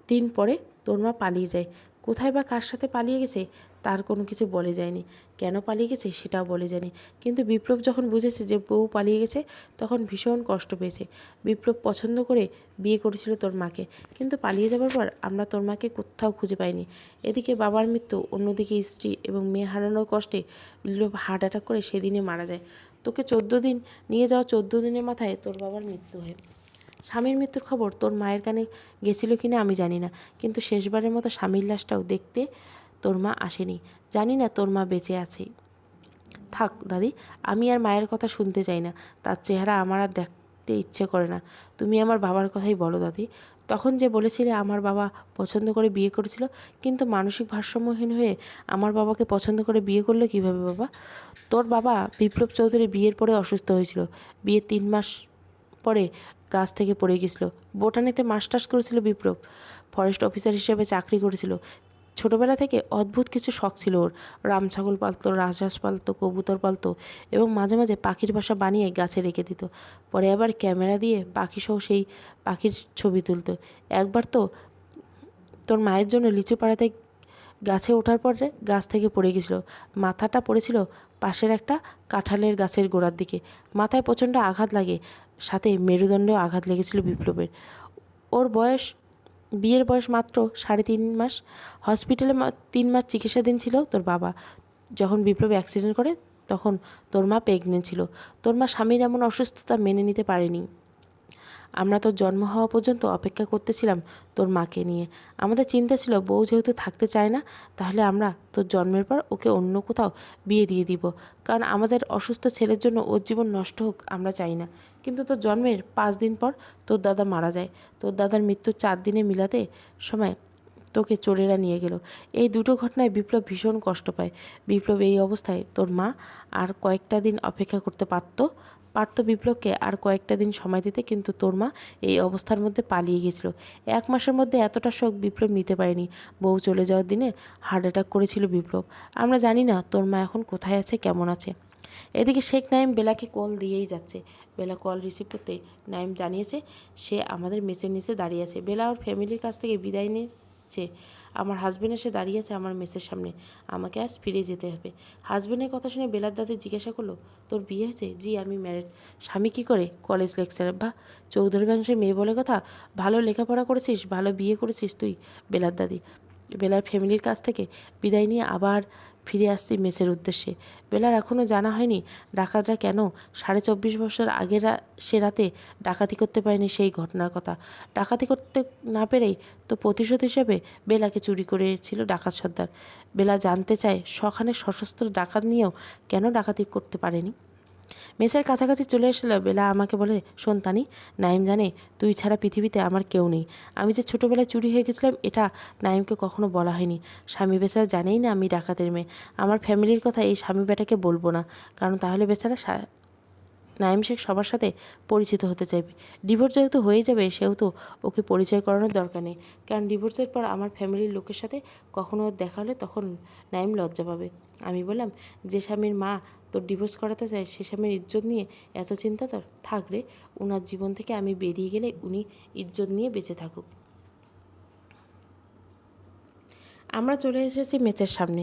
দিন পরে তোর মা পালিয়ে যায়। কোথায় বা কার সাথে পালিয়ে গেছে তার কোনো কিছু বলে যায়নি। কেন পালিয়ে গেছে সেটাও বলে যায়নি। কিন্তু বিপ্লব যখন বুঝেছে যে বউ পালিয়ে গেছে তখন ভীষণ কষ্ট পেয়েছে। বিপ্লব পছন্দ করে বিয়ে করেছিল তোর মাকে, কিন্তু পালিয়ে যাবার পর আমরা তোর মাকে কোথাও খুঁজে পাইনি। এদিকে বাবার মৃত্যু, অন্যদিকে স্ত্রী এবং মেয়ে হারানোর কষ্টে বিপ্লব হার্ট অ্যাটাক করে সেদিনে মারা যায়। তোকে 14 দিন নিয়ে যাওয়া 14 দিনের মাথায় তোর বাবার মৃত্যু হয়। স্বামীর মৃত্যুর খবর তোর মায়ের কানে গেছিল কিনা আমি জানি না, কিন্তু শেষবারের মতো স্বামীর লাশটাও দেখতে তোর মা আসেনি। জানি না তোর মা বেঁচে আছে। থাক দাদি, আমি আর মায়ের কথা শুনতে চাই না। তার চেহারা আমার আর দেখতে ইচ্ছে করে না। তুমি আমার বাবার কথাই বলো দাদি। তখন যে বলেছিলে আমার বাবা পছন্দ করে বিয়ে করেছিল, কিন্তু মানসিক ভারসাম্যহীন হয়ে আমার বাবাকে পছন্দ করে বিয়ে করলো কীভাবে বাবা? তোর বাবা বিপ্লব চৌধুরী বিয়ের পরে অসুস্থ হয়েছিল। বিয়ের 3 মাস পরে গাছ থেকে পড়ে গেছিল। বোটানিতে মাস্টার্স করেছিল বিপ্লব, ফরেস্ট অফিসার হিসেবে চাকরি করেছিল। ছোটবেলা থেকে অদ্ভুত কিছু শখ ছিল ওর। রাম ছাগল পালতো, রাজহাঁস পালতো, কবুতর পালতো এবং মাঝে মাঝে পাখির বাসা বানিয়ে গাছে রেখে দিত। পরে আবার ক্যামেরা দিয়ে পাখিসহ সেই পাখির ছবি তুলতো। একবার তো তোর মায়ের জন্য লিচু পাড়াতে গাছে ওঠার পরে গাছ থেকে পড়ে গেছিল। মাথাটা পড়েছিল পাশের একটা কাঁঠালের গাছের গোড়ার দিকে। মাথায় প্রচণ্ড আঘাত লাগে, সাথে মেরুদণ্ডেও আঘাত লেগেছিল বিপ্লবের। ওর বিয়ের বয়স মাত্র 3.5 মাস। হসপিটালে 3 মাস চিকিৎসাধীন ছিল তোর বাবা। যখন বিপ্লব অ্যাক্সিডেন্ট করে তখন তোর মা প্রেগনেন্ট ছিল। তোর মা স্বামীর এমন অসুস্থতা মেনে নিতে পারেনি। আমরা তোর জন্ম হওয়া পর্যন্ত অপেক্ষা করতেছিলাম তোর মাকে নিয়ে। আমাদের চিন্তা ছিল বউ যেহেতু থাকতে চায় না, তাহলে আমরা তোর জন্মের পর ওকে অন্য কোথাও বিয়ে দিয়ে দিব, কারণ আমাদের অসুস্থ ছেলের জন্য ওর জীবন নষ্ট হোক আমরা চাই না। কিন্তু তোর জন্মের 5 দিন পর তোর দাদা মারা যায়। তোর দাদার মৃত্যুর 4 দিনে মিলাতে সময় তোকে চোরেরা নিয়ে গেল। এই দুটো ঘটনায় বিপ্লব ভীষণ কষ্ট পায়। বিপ্লব এই অবস্থায় তোর মা আর কয়েকটা দিন অপেক্ষা করতে পারত বিপ্লবকে আর কয়েকটা দিন সময় দিতে, কিন্তু তোর মা এই অবস্থার মধ্যে পালিয়ে গেছিল। 1 মাসের মধ্যে এতটা শোক বিপ্লব নিতে পারেনি। বউ চলে যাওয়ার দিনে হার্ট অ্যাটাক করেছিল বিপ্লব। আমরা জানি না তোর মা এখন কোথায় আছে, কেমন আছে। এদিকে শেখ নাইম বেলাকে কল দিয়েই যাচ্ছে। বেলা কল রিসিভ করতে নাইম জানিয়েছে সে আমাদের মেসের নিচে দাঁড়িয়ে আছে। বেলা ওর ফ্যামিলির কাছ থেকে বিদায় নিচ্ছে। আমার হাজব্যান্ড এসে দাঁড়িয়ে আছে আমার মেসের সামনে। আমাকে আজ ফিরে যেতে হবে। হাজব্যান্ডের কথা শুনে বেলার দাদি জিজ্ঞাসা করলো, তোর বিয়ে হয়েছে? জি, আমি ম্যারিড। স্বামী কী করে? College lecturer. বা চৌধুরী বংশের মেয়ে বলে কথা। ভালো লেখাপড়া করেছিস, ভালো বিয়ে করেছিস তুই। বেলার দাদি। বেলার ফ্যামিলির কাছ থেকে বিদায় নিয়ে আবার ফিরে আসছি মেসের উদ্দেশ্যে। বেলার এখনও জানা হয়নি ডাকাতরা কেন 24.5 বছর আগের সে রাতে ডাকাতি করতে পারেনি সেই ঘটনার কথা। ডাকাতি করতে না পেরেই তো প্রতিশোধ হিসেবে বেলাকে চুরি করেছিল ডাকাত সর্দার। বেলা জানতে চায় শখানে সশস্ত্র ডাকাত নিয়েও কেন ডাকাতি করতে পারেনি। মেসের কাছাকাছি চলে এসেছিল বেলা আমাকে বলে, শোন তানি, নাইম জানে তুই ছাড়া পৃথিবীতে আমার কেউ নেই। আমি যে ছোটোবেলায় চুরি হয়ে গেছিলাম এটা নাইমকে কখনো বলা হয়নি। স্বামী বেচারা জানেই না আমি ডাকাতের মেয়ে। আমার ফ্যামিলির কথা এই স্বামী বেটাকে বলবো না, কারণ তাহলে বেচারা নাইম শেখ সবার সাথে পরিচিত হতে চাইবে। ডিভোর্স যেহেতু হয়ে যাবে সেহেতু ওকে পরিচয় করানোর দরকার নেই, কারণ ডিভোর্সের পর আমার ফ্যামিলির লোকের সাথে কখনো ওর দেখা হলে তখন নাইম লজ্জা পাবে। আমি বললাম, যে স্বামীর মা তোর ডিভোর্স করাতে চায় সে স্বামীর ইজ্জত নিয়ে এত চিন্তা তোর? থাক রে, ওনার জীবন থেকে আমি বেরিয়ে গেলে উনি ইজ্জত নিয়ে বেঁচে থাকুক। আমরা চলে এসেছি মেচের সামনে।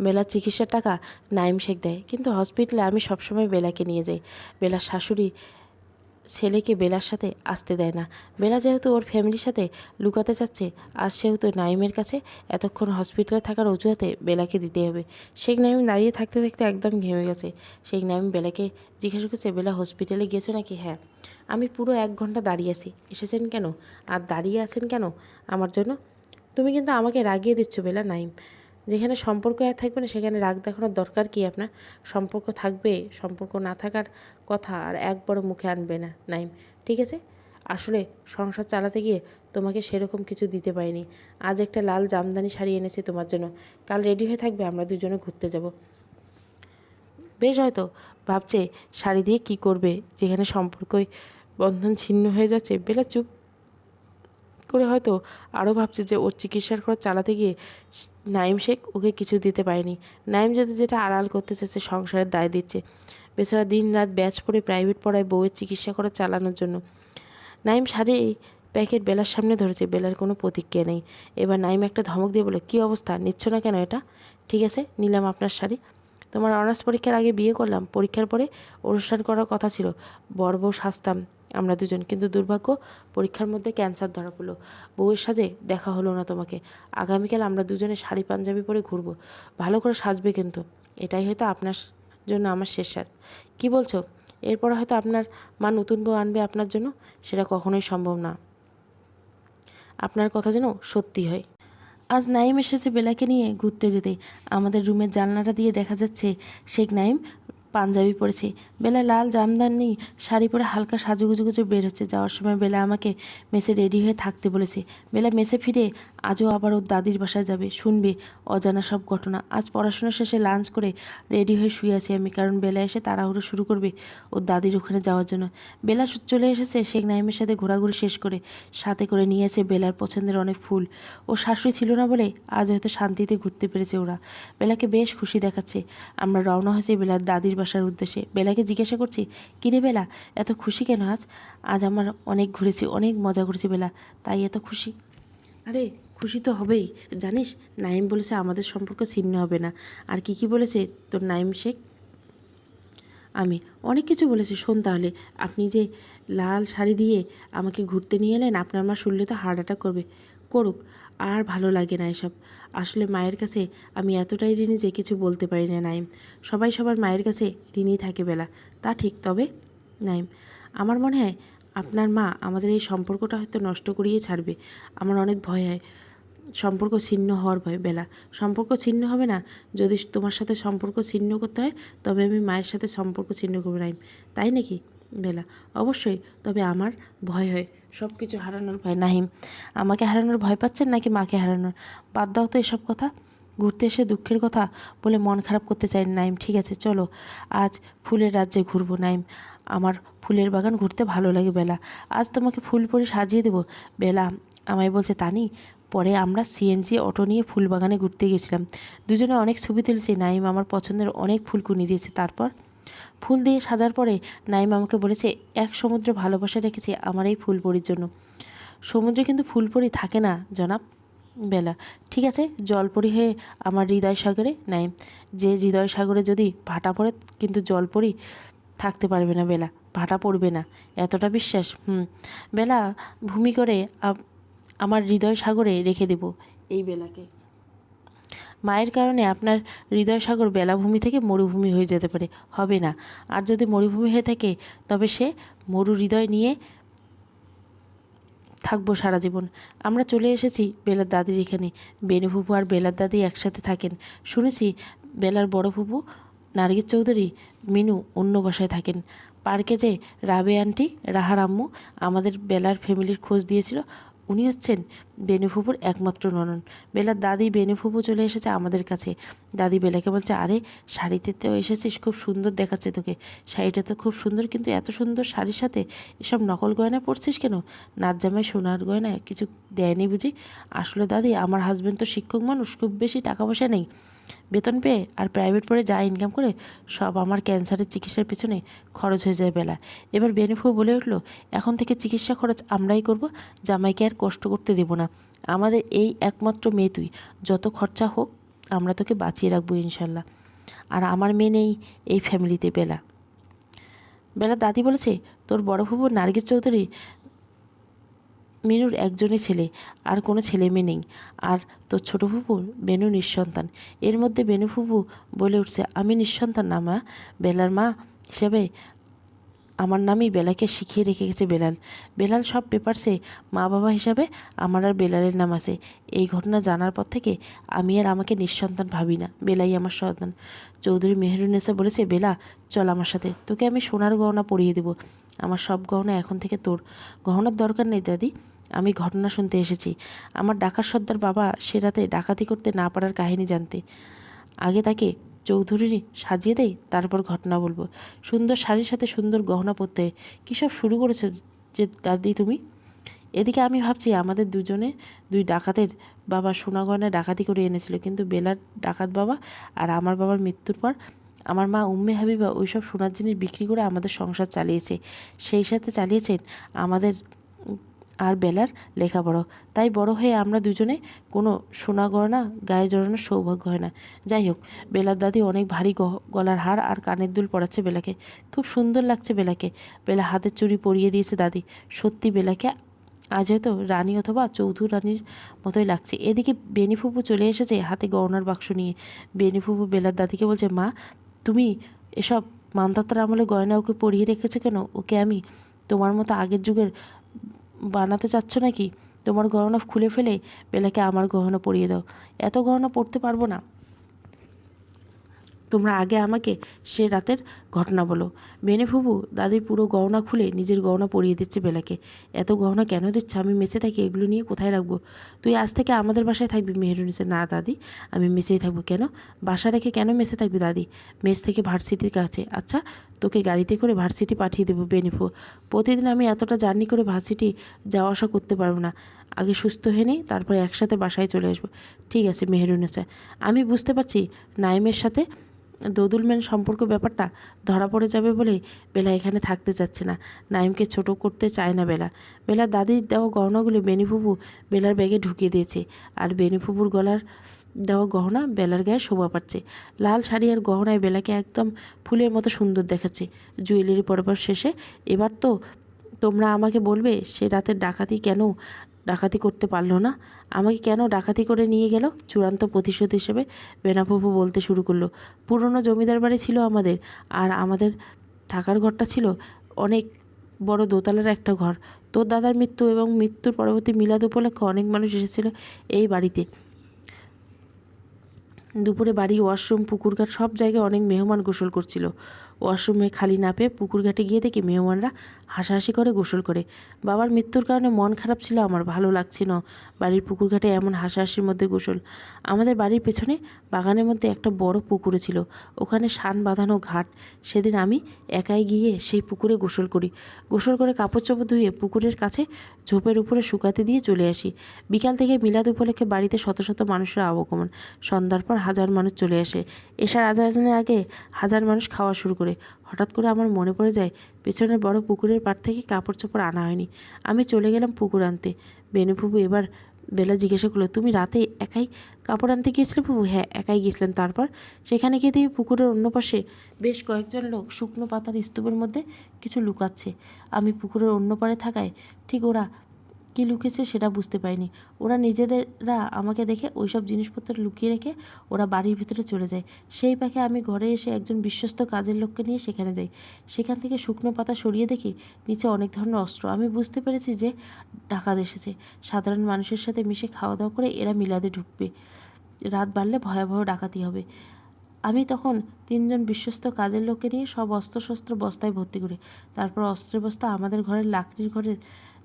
বেলার চিকিৎসার টাকা নাইম শেখ দেয়, কিন্তু হসপিটালে আমি সবসময় বেলাকে নিয়ে যাই। বেলার শাশুড়ি ছেলেকে বেলার সাথে আসতে দেয় না। বেলা যেহেতু ওর ফ্যামিলির সাথে লুকাতে চাচ্ছে, আর সেহেতু নাইমের কাছে এতক্ষণ হসপিটালে থাকার অজুহাতে বেলাকে দিতে হবে। শেখ নাইম দাঁড়িয়ে থাকতে থাকতে একদম ঘেমে গেছে। শেখ নাইম বেলাকে জিজ্ঞাসা করছে, বেলা হসপিটালে গিয়েছো নাকি? হ্যাঁ। আমি পুরো 1 ঘন্টা দাঁড়িয়ে আছি। এসেছেন কেন? আর দাঁড়িয়ে আছেন কেন আমার জন্য? তুমি কিন্তু আমাকে রাগিয়ে দিচ্ছ বেলা। নাইম, যেখানে সম্পর্ক আর থাকবে না সেখানে রাগ দেখানোর দরকার কি আপনার? সম্পর্ক থাকবে, সম্পর্ক না থাকার কথা আর একবারও মুখে আনবে না নাইম, ঠিক আছে? আসলে সংসার চালাতে গিয়ে তোমাকে সেরকম কিছু দিতে পারিনি। আজ একটা লাল জামদানি শাড়ি এনেছি তোমার জন্য। কাল রেডি হয়ে থাকবে, আমরা দুজনে ঘুরতে যাব। বেশ, হয়তো ভাবছে শাড়ি দিয়ে কি করবে, যেখানে সম্পর্কই বন্ধন ছিন্ন হয়ে যাচ্ছে। বেলা চুপ করে হয়তো আরও ভাবছে যে ওর চিকিৎসার খরচ চালাতে গিয়ে নাইম শেখ ওকে কিছু দিতে পারেনি। নাইম যাতে যেটা আড়াল করতে চাচ্ছে সংসারের দায় দিচ্ছে। বেচারা দিন রাত ব্যাচ পড়ে প্রাইভেট পড়ায় বউয়ের চিকিৎসা খরচ চালানোর জন্য। নাইম শাড়ি প্যাকেট বেলার সামনে ধরেছে, বেলার কোনো প্রতিক্রিয়া নেই। এবার নাইম একটা ধমক দিয়ে বলে, কী অবস্থা, নিচ্ছ না কেন এটা? ঠিক আছে, নিলাম আপনার শাড়ি। তোমার অনার্স পরীক্ষার আগে বিয়ে করলাম, পরীক্ষার পরে অনুষ্ঠান করার কথা ছিল, বর বউ সাজতাম আমরা দুজন, কিন্তু দুর্ভাগ্য পরীক্ষার মধ্যে ক্যান্সার ধরা পড়লো। বউয়ের সাথে দেখা হলো না তোমাকে। আগামীকাল আমরা দুজনে শাড়ি পাঞ্জাবি পরে ঘুরবো। ভালো করে সাজবে কিন্তু। এটাই হয়তো আপনার জন্য আমার শেষ সাজ। কী বলছো? এরপর হয়তো আপনার মা নতুন বউ আনবে আপনার জন্য। সেটা কখনোই সম্ভব না। আপনার কথা যেন সত্যি হয়। আজ নাইম এসেছে বেলাকে নিয়ে ঘুরতে যেতে। আমাদের রুমের জানলাটা দিয়ে দেখা যাচ্ছে শেখ নাইম পাঞ্জাবি পরেছে। বেলা লাল জামদানি শাড়ি পরে হালকা সাজুগুজু গুজু বের হচ্ছে। যাওয়ার সময় বেলা আমাকে মেসে রেডি হয়ে থাকতে বলেছে। বেলা মেসে ফিরে আজও আবার ওর দাদির বাসায় যাবে, শুনবে অজানা সব ঘটনা। আজ পড়াশোনা শেষে লাঞ্চ করে রেডি হয়ে শুয়ে আছি আমি, কারণ বেলা এসে তাড়াহুড়ো শুরু করবে ওর দাদির ওখানে যাওয়ার জন্য। বেলা চলে এসেছে শেখ নাইমের সাথে ঘোরাঘুরি শেষ করে। সাথে করে নিয়েছে বেলার পছন্দের অনেক ফুল। ও শাশুড়ি ছিল না বলে আজ হয়তো শান্তিতে ঘুরতে পেরেছে ওরা। বেলাকে বেশ খুশি দেখাচ্ছে। আমরা রওনা হয়েছি বেলার দাদির বাসার উদ্দেশ্যে। বেলাকে জিজ্ঞাসা করছি, কিরে বেলা, এত খুশি কেন আজ? আজ আমার অনেক ঘুরেছি, অনেক মজা করেছি বেলা, তাই এত খুশি। আরে খুশি তো হবেই, জানিস নাইম বলেছে আমাদের সম্পর্ক ছিন্ন হবে না। আর কি কি বলেছে তোর নাইম শেখ? আমি অনেক কিছু বলেছি, শোন তাহলে। আপনি যে লাল শাড়ি দিয়ে আমাকে ঘুরতে নিয়ে এলেন, আপনার মা শুনলে তো হার্ট অ্যাটাক করবে। করুক, আর ভালো লাগে না এসব। আসলে মায়ের কাছে আমি এতটাই ঋণী যে কিছু বলতে পারি না নাইম। সবাই সবার মায়ের কাছে ঋণী থাকে বেলা, তা ঠিক। তবে নাইম, আমার মনে হয় আপনার মা আমাদের এই সম্পর্কটা হয়তো নষ্ট করিয়ে ছাড়বে। আমার অনেক ভয় হয়, সম্পর্ক ছিন্ন হওয়ার ভয়। বেলা, সম্পর্ক ছিন্ন হবে না। যদি তোমার সাথে সম্পর্ক ছিন্ন করতে হয় তবে আমি মায়ের সাথে সম্পর্ক ছিন্ন করবো নাইম। তাই নাকি? বেলা, অবশ্যই। তবে আমার ভয় হয়, সব কিছু হারানোর ভয়। নাহিম, আমাকে হারানোর ভয় পাচ্ছেন নাকি মাকে হারানোর? বাদ দাও তো এসব কথা। ঘুরতে এসে দুঃখের কথা বলে মন খারাপ করতে চাই না নাইম। ঠিক আছে চলো, আজ ফুলের রাজ্যে ঘুরবো নাইম। আমার ফুলের বাগান ঘুরতে ভালো লাগে বেলা। আজ তোমাকে ফুল পরে সাজিয়ে দেবো। বেলা আমায় বলছে তানি। পরে আমরা সিএনজি অটো নিয়ে ফুল বাগানে ঘুরতে গেছিলাম। দুজনে অনেক ছবি তুলেছি। নাইম আমার পছন্দের অনেক ফুল কুনি দিয়েছে। তারপর ফুল দিয়ে সাজার পরে নাইম আমাকে বলেছে এক সমুদ্র ভালোবাসা রেখেছি আমার এই ফুলপরির জন্য। সমুদ্রে কিন্তু ফুলপরি থাকে না জনাব। বেলা ঠিক আছে, জলপরি হয়ে আমার হৃদয় সাগরে। নাইম যে হৃদয় সাগরে যদি ভাটা পড়ে কিন্তু জলপরি থাকতে পারবে না বেলা, ভাটা পড়বে না, এতটা বিশ্বাস। বেলা ভূমি করে আমার হৃদয় সাগরে রেখে দেব এই বেলাকে। মায়ের কারণে আপনার হৃদয় সাগর বেলাভূমি থেকে মরুভূমি হয়ে যেতে পারে, হবে না। আর যদি মরুভূমি হয়ে থাকে তবে সে মরু হৃদয় নিয়ে থাকবো সারা জীবন। আমরা চলে এসেছি বেলার দাদির এখানে। বেনু ফুপু আর বেলার দাদি একসাথে থাকেন। শুনেছি বেলার বড় ফুপু নার্গিস চৌধুরী মিনু অন্য বাসায় থাকেন। পার্কে যে রাবে আন্টি, রাহার আম্মু আমাদের বেলার ফ্যামিলির খোঁজ দিয়েছিল, উনি হচ্ছেন বেনু ফুপুর একমাত্র ননদ। বেলার দাদি বেনু ফুপু চলে এসেছে আমাদের কাছে। দাদি বেলাকে বলছে আরে শাড়িতে তো এসেছিস, খুব সুন্দর দেখাচ্ছে তোকে, শাড়িটা তো খুব সুন্দর, কিন্তু এত সুন্দর শাড়ির সাথে এসব নকল গয়না পরছিস কেন? নাচ জামাই সোনার গয়না কিছু দেয়নি বুঝি? আসলে দাদি আমার হাজব্যান্ড তো শিক্ষক মানুষ, খুব বেশি টাকা পয়সা নেই, বেতন পেয়ে আর প্রাইভেট পড়ে যা ইনকাম করে সব আমার ক্যান্সারের চিকিৎসার পিছনে খরচ হয়ে যায় বেলা। এবার বেনিফু বলে উঠলো এখন থেকে চিকিৎসা খরচ আমরাই করব, জামাইকে আর কষ্ট করতে দেব না। আমাদের এই একমাত্র মেয়ে তুই, যত খরচা হোক আমরা তোকে বাঁচিয়ে রাখবো ইনশাল্লাহ। আর আমার মেয়ে নেই এই ফ্যামিলিতে বেলা। বেলা দাদি বলেছে তোর বড় ফুফু নার্গিস চৌধুরী মিনুর একজনই ছেলে, আর কোনো ছেলে মেয়ে নেই। আর তোর ছোটো ফুপুর বেনু নিঃসন্তান। এর মধ্যে বেনু ফুপু বলে উঠছে আমি নিঃসন্তান না মা, বেলার মা হিসেবে আমার নামই বেলাকে শিখিয়ে রেখে গেছে বেলাল। বেলাল সব পেপারসে মা বাবা হিসাবে আমার আর বেলালের নাম আছে। এই ঘটনা জানার পর থেকে আমি আর আমাকে নিঃসন্তান ভাবি না, বেলাই আমার সন্তান। চৌধুরী মেহেরুন্নেসা বলেছে বেলা চল আমার সাথে, তোকে আমি সোনার গহনা পরিয়ে দেবো। আমার সব গহনা এখন থেকে তোর। গহনার দরকার নেই দাদি, আমি ঘটনা শুনতে এসেছি। আমার ডাকাত সর্দার বাবা সে রাতে ডাকাতি করতে না পারার কাহিনী জানতে। আগে তাকে চৌধুরী সাজিয়ে দেয়, তারপর ঘটনা বলবো। সুন্দর শাড়ির সাথে সুন্দর গহনা পরতে কী সব শুরু করেছো যে দাদি তুমি? এদিকে আমি ভাবছি আমাদের দুই ডাকাতের বাবা সোনা গয়না ডাকাতি করে এনেছিল, কিন্তু বেলার ডাকাত বাবা আর আমার বাবার মৃত্যুর পর আমার মা উম্মে হাবিবা ওইসব সোনার জিনিস বিক্রি করে আমাদের সংসার চালিয়েছে, সেই সাথে চালিয়েছেন আমাদের আর বেলার লেখাপড়া। তাই বড় হয়ে আমরা দুজনে কোনো সোনা গয়না গায়ে জড়ানোর সৌভাগ্য হয় না। যাই হোক, বেলার দাদি অনেক ভারী গলার হার আর কানের দুল পরাচ্ছে বেলাকে, খুব সুন্দর লাগছে বেলাকে। বেলা হাতের চুড়ি পরিয়ে দিয়েছে দাদি। সত্যি বেলাকে আজ হয়তো রানী অথবা চৌধুরী রানীর মতোই লাগছে। এদিকে বেনিফুপু চলে এসেছে হাতে গহনার বাক্স নিয়ে। বেনিফুপু বেলার দাদিকে বলছে মা তুমি এসব মানতাত্তার আমলে গয়না ওকে পরিয়ে রেখেছো কেন? ওকে আমি তোমার মতো আগের যুগের বানাতে চাচ্ছ নাকি? তোমার গহনা খুলে ফেলে বেলাকে আমার গহনা পরিয়ে দাও। এত গহনা পরতে পারবো না। তোমরা আগে আমাকে সে রাতের ঘটনা বলো। বেনে ফুবু দাদির পুরো গহনা খুলে নিজের গহনা পরিয়ে দিচ্ছে বেলাকে। এত গহনা কেন দিচ্ছে? আমি মেসে থাকি, এগুলো নিয়ে কোথায় রাখবো? তুই আজ থেকে আমাদের বাসায় থাকবি। মেহেরুনিসা না দাদি, আমি মেসেই থাকবো। কেন? বাসা রেখে কেন মেসে থাকবি দাদি? মেস থেকে ভার্সিটির কাছে। আচ্ছা তোকে গাড়িতে করে ভার্সিটি পাঠিয়ে দেবো বেনিফু। প্রতিদিন আমি এতটা জার্নি করে ভার্সিটি যাওয়া আসা করতে পারবো না। আগে সুস্থ হয়ে নিই, তারপরে একসাথে বাসায় চলে আসবো। ঠিক আছে মেহেরুনিসা, আমি বুঝতে পারছি নাইমের সাথে দোদুল ম্যান সম্পর্ক ব্যাপারটা ধরা পড়ে যাবে বলে বেলা এখানে থাকতে চাচ্ছে না। নাইমকে ছোট করতে চায় না বেলা। বেলার দাদির দেওয়া গহনাগুলো বেনিফুবু বেলার ব্যাগে ঢুকিয়ে দিয়েছে, আর বেনিফুবুর গলার দেওয়া গহনা বেলার গায়ে শোভা পাচ্ছে। লাল শাড়ি আর গহনায় বেলাকে একদম ফুলের মতো সুন্দর দেখাচ্ছে। জুয়েলারি পরবার শেষে এবার তো তোমরা আমাকে বলবে সে রাতের ডাকাতি করতে পারলো না, আমাকে কেন ডাকাতি করে নিয়ে গেল? চূড়ান্ত প্রতিশোধ হিসেবে বেনাফুফু বলতে শুরু করলো। পুরনো জমিদার বাড়ি ছিল আমাদের, আর আমাদের থাকার ঘরটা ছিল অনেক বড় দোতলার একটা ঘর। তোর দাদার মৃত্যু এবং মৃত্যুর পরবর্তী মিলাদ উপলক্ষে অনেক মানুষ এসেছিল এই বাড়িতে। দুপুরে বাড়ি, ওয়াশরুম, পুকুরঘাট সব জায়গায় অনেক মেহমান গোসল করছিল। ওয়াশরুমে খালি না পেয়ে পুকুর ঘাটে গিয়ে দেখি মেহমানরা হাসাহাসি করে গোসল করে। বাবার মৃত্যুর কারণে মন খারাপ ছিল আমার, ভালো লাগছিল বাড়ির পুকুর ঘাটে এমন হাসাহাসির মধ্যে গোসল। আমাদের বাড়ির পেছনে বাগানের মধ্যে একটা বড় পুকুরে ছিল, ওখানে শান বাঁধানো ঘাট। সেদিন আমি একাই গিয়ে সেই পুকুরে গোসল করি। গোসল করে কাপড় চোপড় ধুয়ে পুকুরের কাছে ঝোপের উপরে শুকাতে দিয়ে চলে আসি। বিকাল থেকে মিলাদ উপলক্ষে বাড়িতে শত শত মানুষের আগমন। সন্ধ্যার পর হাজার মানুষ চলে আসে। এশার আজানের আগে হাজার মানুষ খাওয়া শুরু করে। হঠাৎ করে আমার মনে পড়ে যায় পেছনের বড় পুকুরের পাড় থেকে কাপড় চোপড় আনা হয়নি। আমি চলে গেলাম পুকুর আনতে। বেনু ফুপু এবার বেলা জিজ্ঞাসা করলো, তুমি রাতে একাই কাপড় আনতে গিয়েছিলে ফুপু? হ্যাঁ, একাই গিয়েছিলাম। তারপর সেখানে গিয়ে দেখি পুকুরের অন্য পাশে বেশ কয়েকজন লোক শুকনো পাতার স্তূপের মধ্যে কিছু লুকাচ্ছে। আমি পুকুরের অন্য পাড়ে থাকায় ঠিক ওরা কী লুকিয়েছে সেটা বুঝতে পারিনি। ওরা নিজেদেরা আমাকে দেখে ওইসব জিনিসপত্র লুকিয়ে রেখে ওরা বাড়ির ভিতরে চলে যায়। সেই পাখে আমি ঘরে এসে একজন বিশ্বস্ত কাজের লোককে নিয়ে সেখানে যাই। সেখান থেকে শুকনো পাতা সরিয়ে দেখি নিচে অনেক ধরনের অস্ত্র। আমি বুঝতে পেরেছি যে ডাকাত এসেছে। সাধারণ মানুষের সাথে মিশে খাওয়া দাওয়া করে এরা মিলাদে ঢুকবে। রাত বাড়লে ভয়াবহ ডাকাতি হবে। আমি তখন 3 জন বিশ্বস্ত কাজের লোককে নিয়ে সব অস্ত্রশস্ত্র বস্তায় ভর্তি করি। তারপর অস্ত্রের বস্তা আমাদের ঘরের লাকড়ির ঘরের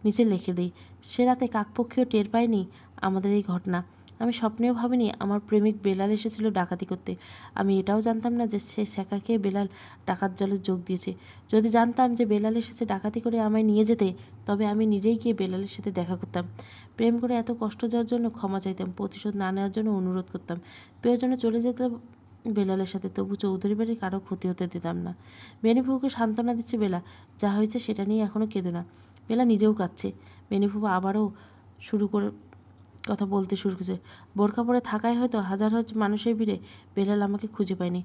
নিচে রেখে দিই। সে রাতে কাকপক্ষীও টের পায়নি আমাদের এই ঘটনা। আমি স্বপ্নেও ভাবিনি আমার প্রেমিক বেলাল এসেছিল ডাকাতি করতে। আমি এটাও জানতাম না যে সে ছ্যাঁকা খেয়ে বেলাল ডাকাত দলে যোগ দিয়েছে। যদি জানতাম যে বেলাল এসেছে ডাকাতি করে আমায় নিয়ে যেতে, তবে আমি নিজেই গিয়ে বেলালের সাথে দেখা করতাম। প্রেম করে এত কষ্ট যাওয়ার জন্য ক্ষমা চাইতাম, প্রতিশোধ না নেওয়ার জন্য অনুরোধ করতাম। প্রয়োজনে চলে যেতাম বেলালের সাথে, তবু চৌধুরী বাড়ির কারো ক্ষতি হতে দিতাম না। বেনিফুকে সান্ত্বনা দিচ্ছে বেলা, যা হয়েছে সেটা নিয়ে এখনও কেঁদো না। বেলা নিজেও কাঁদছে। বেনিফুপা আবারও কথা বলতে শুরু করেছে। বোরখা পরে থাকায় হয়তো হাজার হাজার মানুষের ভিড়ে বেলাল আমাকে খুঁজে পায়নি।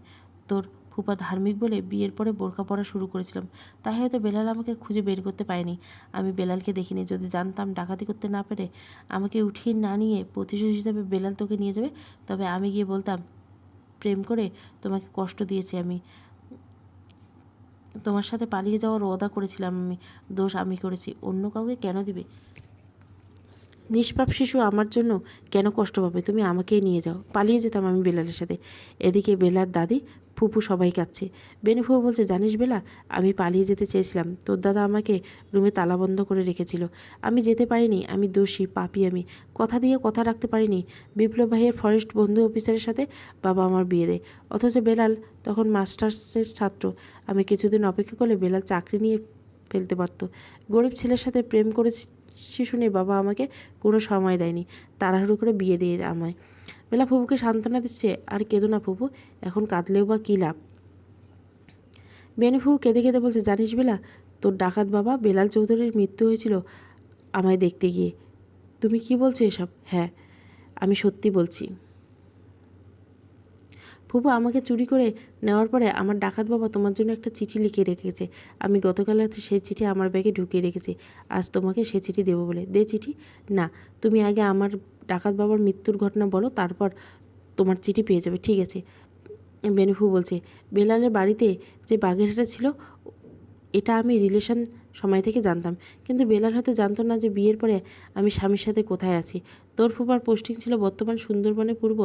তোর ফুপা ধার্মিক বলে বিয়ের পরে বোরখা পরা শুরু করেছিলাম, তাই হয়তো বেলাল আমাকে খুঁজে বের করতে পায়নি। আমি বেলালকে দেখিনি। যদি জানতাম ডাকাতি করতে না পেরে আমাকে উঠিয়ে না নিয়ে প্রতিশোধ হিসেবে বেলাল তোকে নিয়ে যাবে, তবে আমি গিয়ে বলতাম, প্রেম করে তোমাকে কষ্ট দিয়েছি আমি, তোমার সাথে পালিয়ে যাওয়ার ওয়াদা করেছিলাম আমি, দোষ আমি করেছি, অন্য কাউকে কেন দিবে? নিষ্পাপ শিশু আমার জন্য কেন কষ্ট পাবে? তুমি আমাকেই নিয়ে যাও। পালিয়ে যেতাম আমি বেলালের সাথে। এদিকে বেলার দাদি ফুপু সবাই কাঁদছে। বেনু ফুপু বলছে, জানিস বেলা, আমি পালিয়ে যেতে চেয়েছিলাম, তোর দাদা আমাকে রুমে তালাবন্ধ করে রেখেছিল। আমি যেতে পারিনি, আমি দোষী, পাপী আমি। কথা দিয়ে কথা রাখতে পারিনি। বিপ্লব ভাইয়ের ফরেস্ট বন্ধু অফিসারের সাথে বাবা আমার বিয়ে দেয়, অথচ বেলাল তখন মাস্টার্সের ছাত্র। আমি কিছুদিন অপেক্ষা করলে বেলাল চাকরি নিয়ে ফেলতে পারত। গরিব ছেলের সাথে প্রেম করেছি শুনে বাবা আমাকে কোনো সময় দেয়নি, তাড়াহুড়ো করে বিয়ে দিয়ে আমায়। বেলা ফুপুকে সান্ত্বনা দিচ্ছে, আর কেঁদো না ফুপু, এখন কাঁদলেও বা কী লাভ? বেনু ফুপু কেঁদে কেঁদে বলছে, জানিস বেলা, তোর ডাকাত বাবা বেলাল চৌধুরীর মৃত্যু হয়েছিল আমায় দেখতে গিয়ে। তুমি কি বলছো এসব? হ্যাঁ, আমি সত্যি বলছি। ফুপু, আমাকে চুরি করে নেওয়ার পরে আমার ডাকাত বাবা তোমার জন্য একটা চিঠি লিখে রেখেছে। আমি গতকাল রাতে সেই চিঠি আমার ব্যাগে ঢুকিয়ে রেখেছি, আজ তোমাকে সেই চিঠি দেবো বলে। দে চিঠি। না, তুমি আগে আমার ডাকাত বাবার মৃত্যুর ঘটনা বলো, তারপর তোমার চিঠি পেয়ে যাবে। ঠিক আছে। বেনুফু বলছে, বেলালের বাড়িতে যে বাগেরহাটে ছিল, এটা আমি রিলেশন সময় থেকে জানতাম, কিন্তু বেলাল হয়তো জানতো না যে বিয়ের পরে আমি স্বামীর সাথে কোথায় আছি। তোর ফুপার পোস্টিং ছিল বর্তমান সুন্দরবনের পূর্ব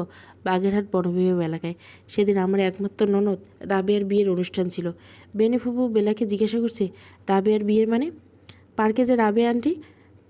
বাগেরহাট বনবিভাগ এলাকায়। সেদিন আমার একমাত্র ননদ রাবেয়ার বিয়ের অনুষ্ঠান ছিল। বেনি ফুপু বেলাকে জিজ্ঞাসা করছে, রাবেয়ার বিয়ের মানে? পার্কে যে রাবেয়া আন্টি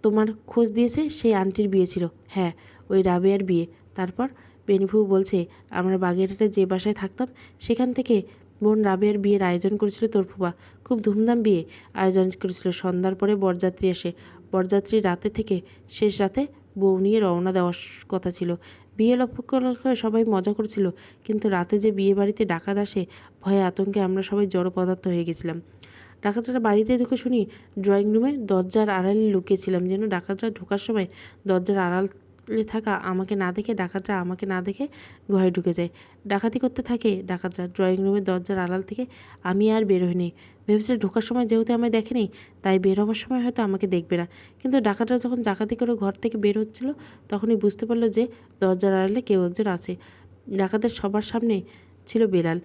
তোমার খোঁজ দিয়েছে, সেই আন্টির বিয়ে ছিল। হ্যাঁ, ওই রাবেয়ার বিয়ে। তারপর বেনিফু বলছে, আমরা বাগেরহাটে যে বাসায় থাকতাম, সেখান থেকে বোন রাবেয়ার বিয়ের আয়োজন করেছিল তোর ফুপা। খুব ধুমধাম বিয়ে আয়োজন করেছিল। সন্ধ্যার পরে বরযাত্রী আসে। বরযাত্রী রাতে থেকে শেষ রাতে বউ নিয়ে রওনা দেওয়ার কথা ছিল। বিয়ে লক্ষ্য সবাই মজা করছিল, কিন্তু রাতে যে বিয়ে বাড়িতে ডাকাত আসে, ভয়ে আতঙ্কে আমরা সবাই জড় পদার্থ হয়ে গেছিলাম। ডাকাতরা বাড়িতে ঢুকে শুনি ড্রয়িং রুমে দরজার আড়ালে লুকিয়েছিলাম, যেন ডাকাতরা ঢোকার সময় দরজার আড়ালে থাকা আমাকে না দেখে, ডাকাতরা আমাকে না দেখে ঘরে ঢুকে যায়। ডাকাতি করতে থাকে ডাকাতরা ড্রয়িং রুমের দরজার আড়াল থেকে। আমি আর বের হইনি। ভেবেছিল ঢোকার সময় যেহেতু আমায় দেখেনি, তাই বের হবার সময় হয়তো আমাকে দেখবে না। কিন্তু ডাকাতরা যখন ডাকাতি করে ঘর থেকে বের হচ্ছিল, তখনই বুঝতে পারলো যে দরজার আড়ালে কেউ একজন আছে। ডাকাতের সবার সামনে ছিল বেলাল।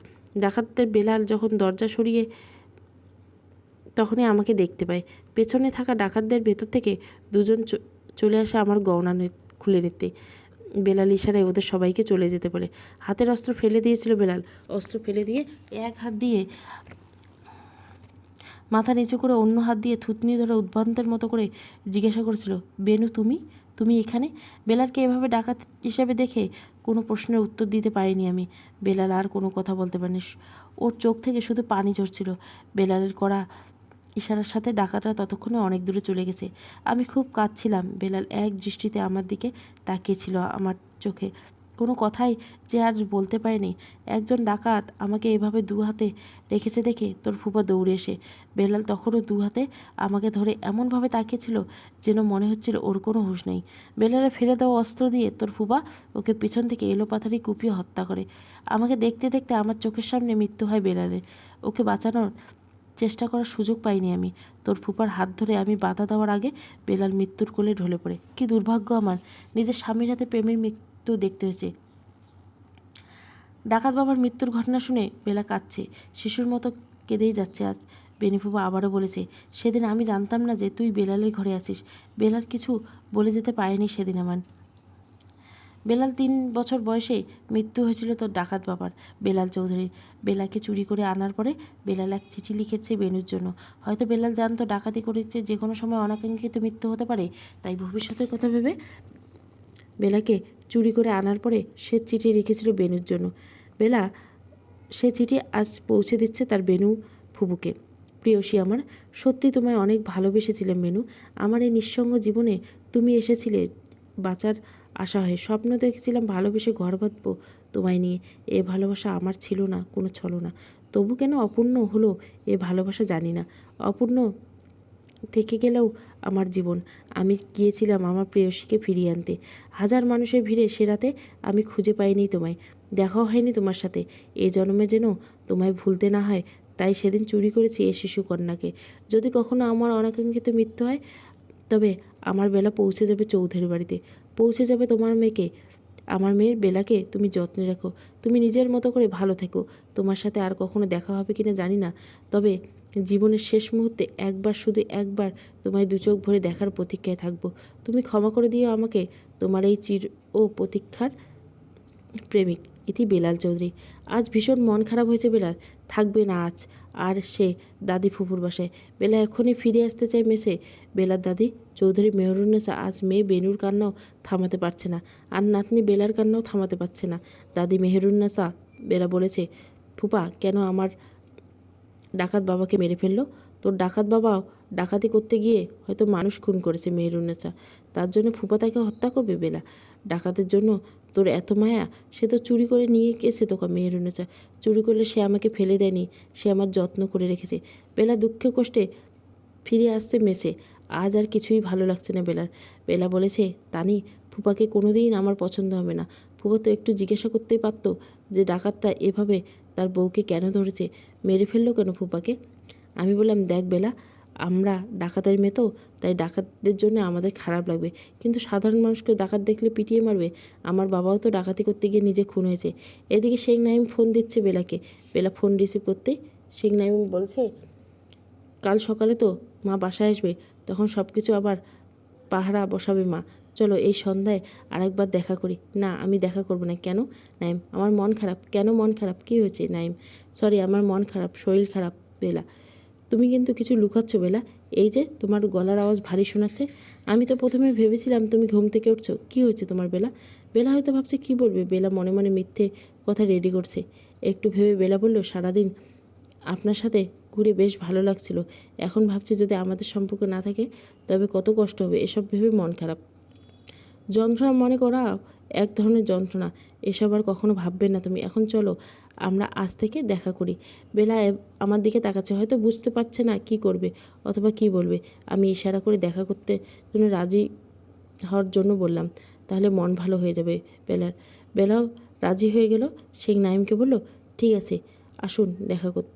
ডাকাতদের বেলাল যখন দরজা সরিয়ে তখনই আমাকে দেখতে পায়। পেছনে থাকা ডাকাতদের ভেতর থেকে দুজন চলে আসে আমার গহনা খুলে নিতে। বেলাল ইশারায় ওদের সবাইকে চলে যেতে বলে। হাতের অস্ত্র ফেলে দিয়েছিল বেলাল। অস্ত্র ফেলে দিয়ে এক হাত দিয়ে মাথা নিচু করে অন্য হাত দিয়ে থুতনি ধরে উদ্ভ্রান্তের মতো করে জিজ্ঞাসা করেছিল, বেনু তুমি তুমি এখানে? বেলালকে এভাবে ডাকাত হিসেবে দেখে কোনো প্রশ্নের উত্তর দিতে পারিনি আমি। বেলাল আর কোনো কথা বলতে পারেনি। ওর চোখ থেকে শুধু পানি ঝরছিল। বেলালের করা ইশারার সাথে ডাকাতরা ততক্ষণে অনেক দূরে চলে গেছে। আমি খুব কাঁদছিলাম। বেলাল এক দৃষ্টিতে আমার দিকে তাকিয়েছিল। আমার চোখে কোনো কথাই যে আর বলতে পারেনি। একজন ডাকাত আমাকে এভাবে দু হাতে রেখেছে দেখে তোর ফুপা দৌড়ে এসে, বেলাল তখনও দু হাতে আমাকে ধরে এমনভাবে তাকিয়েছিল যেন মনে হচ্ছিল ওর কোনো হুঁশ নেই। বেলালের ফেলে দেওয়া অস্ত্র দিয়ে তোর ফুপা ওকে পেছন থেকে এলোপাথারি কুপিয়ে হত্যা করে। আমাকে দেখতে দেখতে আমার চোখের সামনে মৃত্যু হয় বেলালের। ওকে বাঁচানোর চেষ্টা করার সুযোগ পাইনি আমি। তোর ফুপার হাত ধরে আমি বাধা দেওয়ার আগে বেলাল মৃত্যুর কোলে ঢলে পড়ে। কি দুর্ভাগ্য আমার, নিজের স্বামীর হাতে প্রেমের মৃত্যু দেখতে হয়েছে। ডাকাত বাবার মৃত্যুর ঘটনা শুনে বেলা কাঁদছে, শিশুর মতো কেঁদেই যাচ্ছে আজ। বেনি ফুপা আবারও বলেছে, সেদিন আমি জানতাম না যে তুই বেলালের ঘরে আছিস। বেলাল কিছু বলে যেতে পারেনি সেদিন আমার। বেলাল 3 বছর বয়সে মৃত্যু হয়েছিল তোর ডাকাত বাবার, বেলাল চৌধুরীর। বেলাকে চুরি করে আনার পরে বেলাল এক চিঠি লিখেছে বেনুর জন্য। হয়তো বেলাল জানতো ডাকাতি করতে যে কোনো সময় অনাকাঙ্ক্ষিত মৃত্যু হতে পারে, তাই ভবিষ্যতের কথা ভেবে বেলাকে চুরি করে আনার পরে সে চিঠি রেখেছিল বেনুর জন্য। বেলা সে চিঠি আজ পৌঁছে দিচ্ছে তার বেনু ফুবুকে। প্রিয়সী আমার, সত্যি তোমায় অনেক ভালোবেসেছিলাম বেনু। আমার এই নিঃসঙ্গ জীবনে তুমি এসেছিলে বাঁচার আশা হয়ে। স্বপ্ন দেখেছিলাম ভালোবেসে ঘর বাঁধবো তোমায় নিয়ে। এ ভালোবাসা আমার ছিল না, কোনো ছলনা। তবু কেন অপূর্ণ হলো এ ভালোবাসা জানি না। অপূর্ণ থেকে গেলেও আমার জীবন। আমি গিয়েছিলাম আমার প্রেয়সীকে ফিরিয়ে আনতে। হাজার মানুষের ভিড়ে সে রাতে আমি খুঁজে পাইনি তোমায়, দেখাও হয়নি তোমার সাথে। এ জন্মে যেন তোমায় ভুলতে না হয়, তাই সেদিন চুরি করেছি এ শিশুকন্যাকে। যদি কখনো আমার অনাকাঙ্ক্ষিত মৃত্যু হয়, তবে আমার বেলা পৌঁছে যাবে চৌধুরী বাড়িতে, পৌঁছে যাবে তোমার মেয়েকে। আমার মেয়ের বেলাকে তুমি যত্নে রেখো। তুমি নিজের মতো করে ভালো থেকো। তোমার সাথে আর কখনো দেখা হবে কিনা জানি না, তবে জীবনের শেষ মুহূর্তে একবার, শুধু একবার তোমায় দু চোখ ভরে দেখার প্রতীক্ষায় থাকবো। তুমি ক্ষমা করে দিও আমাকে, তোমার এই চির ও প্রতীক্ষার প্রেমিক, ইতি বেলাল চৌধুরী। আজ ভীষণ মন খারাপ হয়েছে বেলার, থাকবে না আজ আর সে দাদি ফুপুর বাসায়। বেলা এখনই ফিরে আসতে চায় মেসে। বেলার দাদি চৌধুরী মেহরুন্নেসা আজ মেয়ে বেনুর কান্নাও থামাতে পারছে না, আর নাতনি বেলার কান্নাও থামাতে পারছে না। দাদি মেহরুন্নেসা, বেলা বলেছে, ফুপা কেন আমার ডাকাত বাবাকে মেরে ফেললো? তোর ডাকাত বাবাও ডাকাতি করতে গিয়ে হয়তো মানুষ খুন করেছে মেহরুন্নেসা, তার জন্য ফুপা তাকে হত্যা করবে? বেলা, ডাকাতের জন্য তোর এত মায়া? সে তো চুরি করে নিয়ে গেছে তোকে মেহরুন্নেসা। চুরি করলে সে আমাকে ফেলে দেয়নি, সে আমার যত্ন করে রেখেছে। বেলা দুঃখে কষ্টে ফিরে আসছে মেসে। আজ আর কিছুই ভালো লাগছে না বেলার। বেলা বলেছে, তানি ফুপাকে কোনোদিন আমার পছন্দ হবে না। ফুপা তো একটু জিজ্ঞাসা করতেই পারতো যে ডাকাতটা এভাবে তার বউকে কেন ধরেছে, মেরে ফেললো কেন ফুপাকে। আমি বললাম, দেখ বেলা, আমরা ডাকাতের মেয়ে তো, তাই ডাকাতদের জন্য আমাদের খারাপ লাগবে, কিন্তু সাধারণ মানুষকে ডাকাত দেখলে পিটিয়ে মারবে। আমার বাবাও তো ডাকাতি করতে গিয়ে নিজে খুন হয়েছে। এদিকে শেখ নাইম ফোন দিচ্ছে বেলাকে। বেলা ফোন রিসিভ করতেই শেখ নাইম বলছে, কাল সকালে তো মা বাসায় আসবে, তখন সব কিছু আবার পাহারা বসাবে মা। চলো এই সন্ধ্যায় আরেকবার দেখা করি। না, আমি দেখা করব না। কেন? নাইম, আমার মন খারাপ। কেন মন খারাপ? কী হয়েছে? নাইম, সরি, আমার মন খারাপ, শরীর খারাপ। বেলা, তুমি কিন্তু কিছু লুকাচ্ছ বেলা। এই যে তোমার গলার আওয়াজ ভারী শোনাচ্ছে। আমি তো প্রথমে ভেবেছিলাম তুমি ঘুম থেকে উঠছো। কী হয়েছে তোমার বেলা? বেলা হয়তো ভাবছে কী বলবে। বেলা মনে মনে মিথ্যে কথা রেডি করছে। একটু ভেবে বেলা বলল, সারাদিন আপনার সাথে ঘুরে বেশ ভালো লাগছিল। এখন ভাবছি যদি আমাদের সম্পর্ক না থাকে তবে কত কষ্ট হবে। এসব ভেবে মন খারাপ। যন্ত্রণা মনে করা এক ধরনের যন্ত্রণা, এসব আর কখনো ভাববে না তুমি। এখন চলো আমরা আজ থেকে দেখা করি। বেলা আমার দিকে তাকাচ্ছে, হয়তো বুঝতে পারছে না কি করবে অথবা কি বলবে। আমি ইশারা করে দেখা করতে জন্য রাজি হওয়ার জন্য বললাম, তাহলে মন ভালো হয়ে যাবে বেলার। বেলাও রাজি হয়ে গেল। শেখ নাইমকে বলল, ঠিক আছে, আসুন দেখা করতে।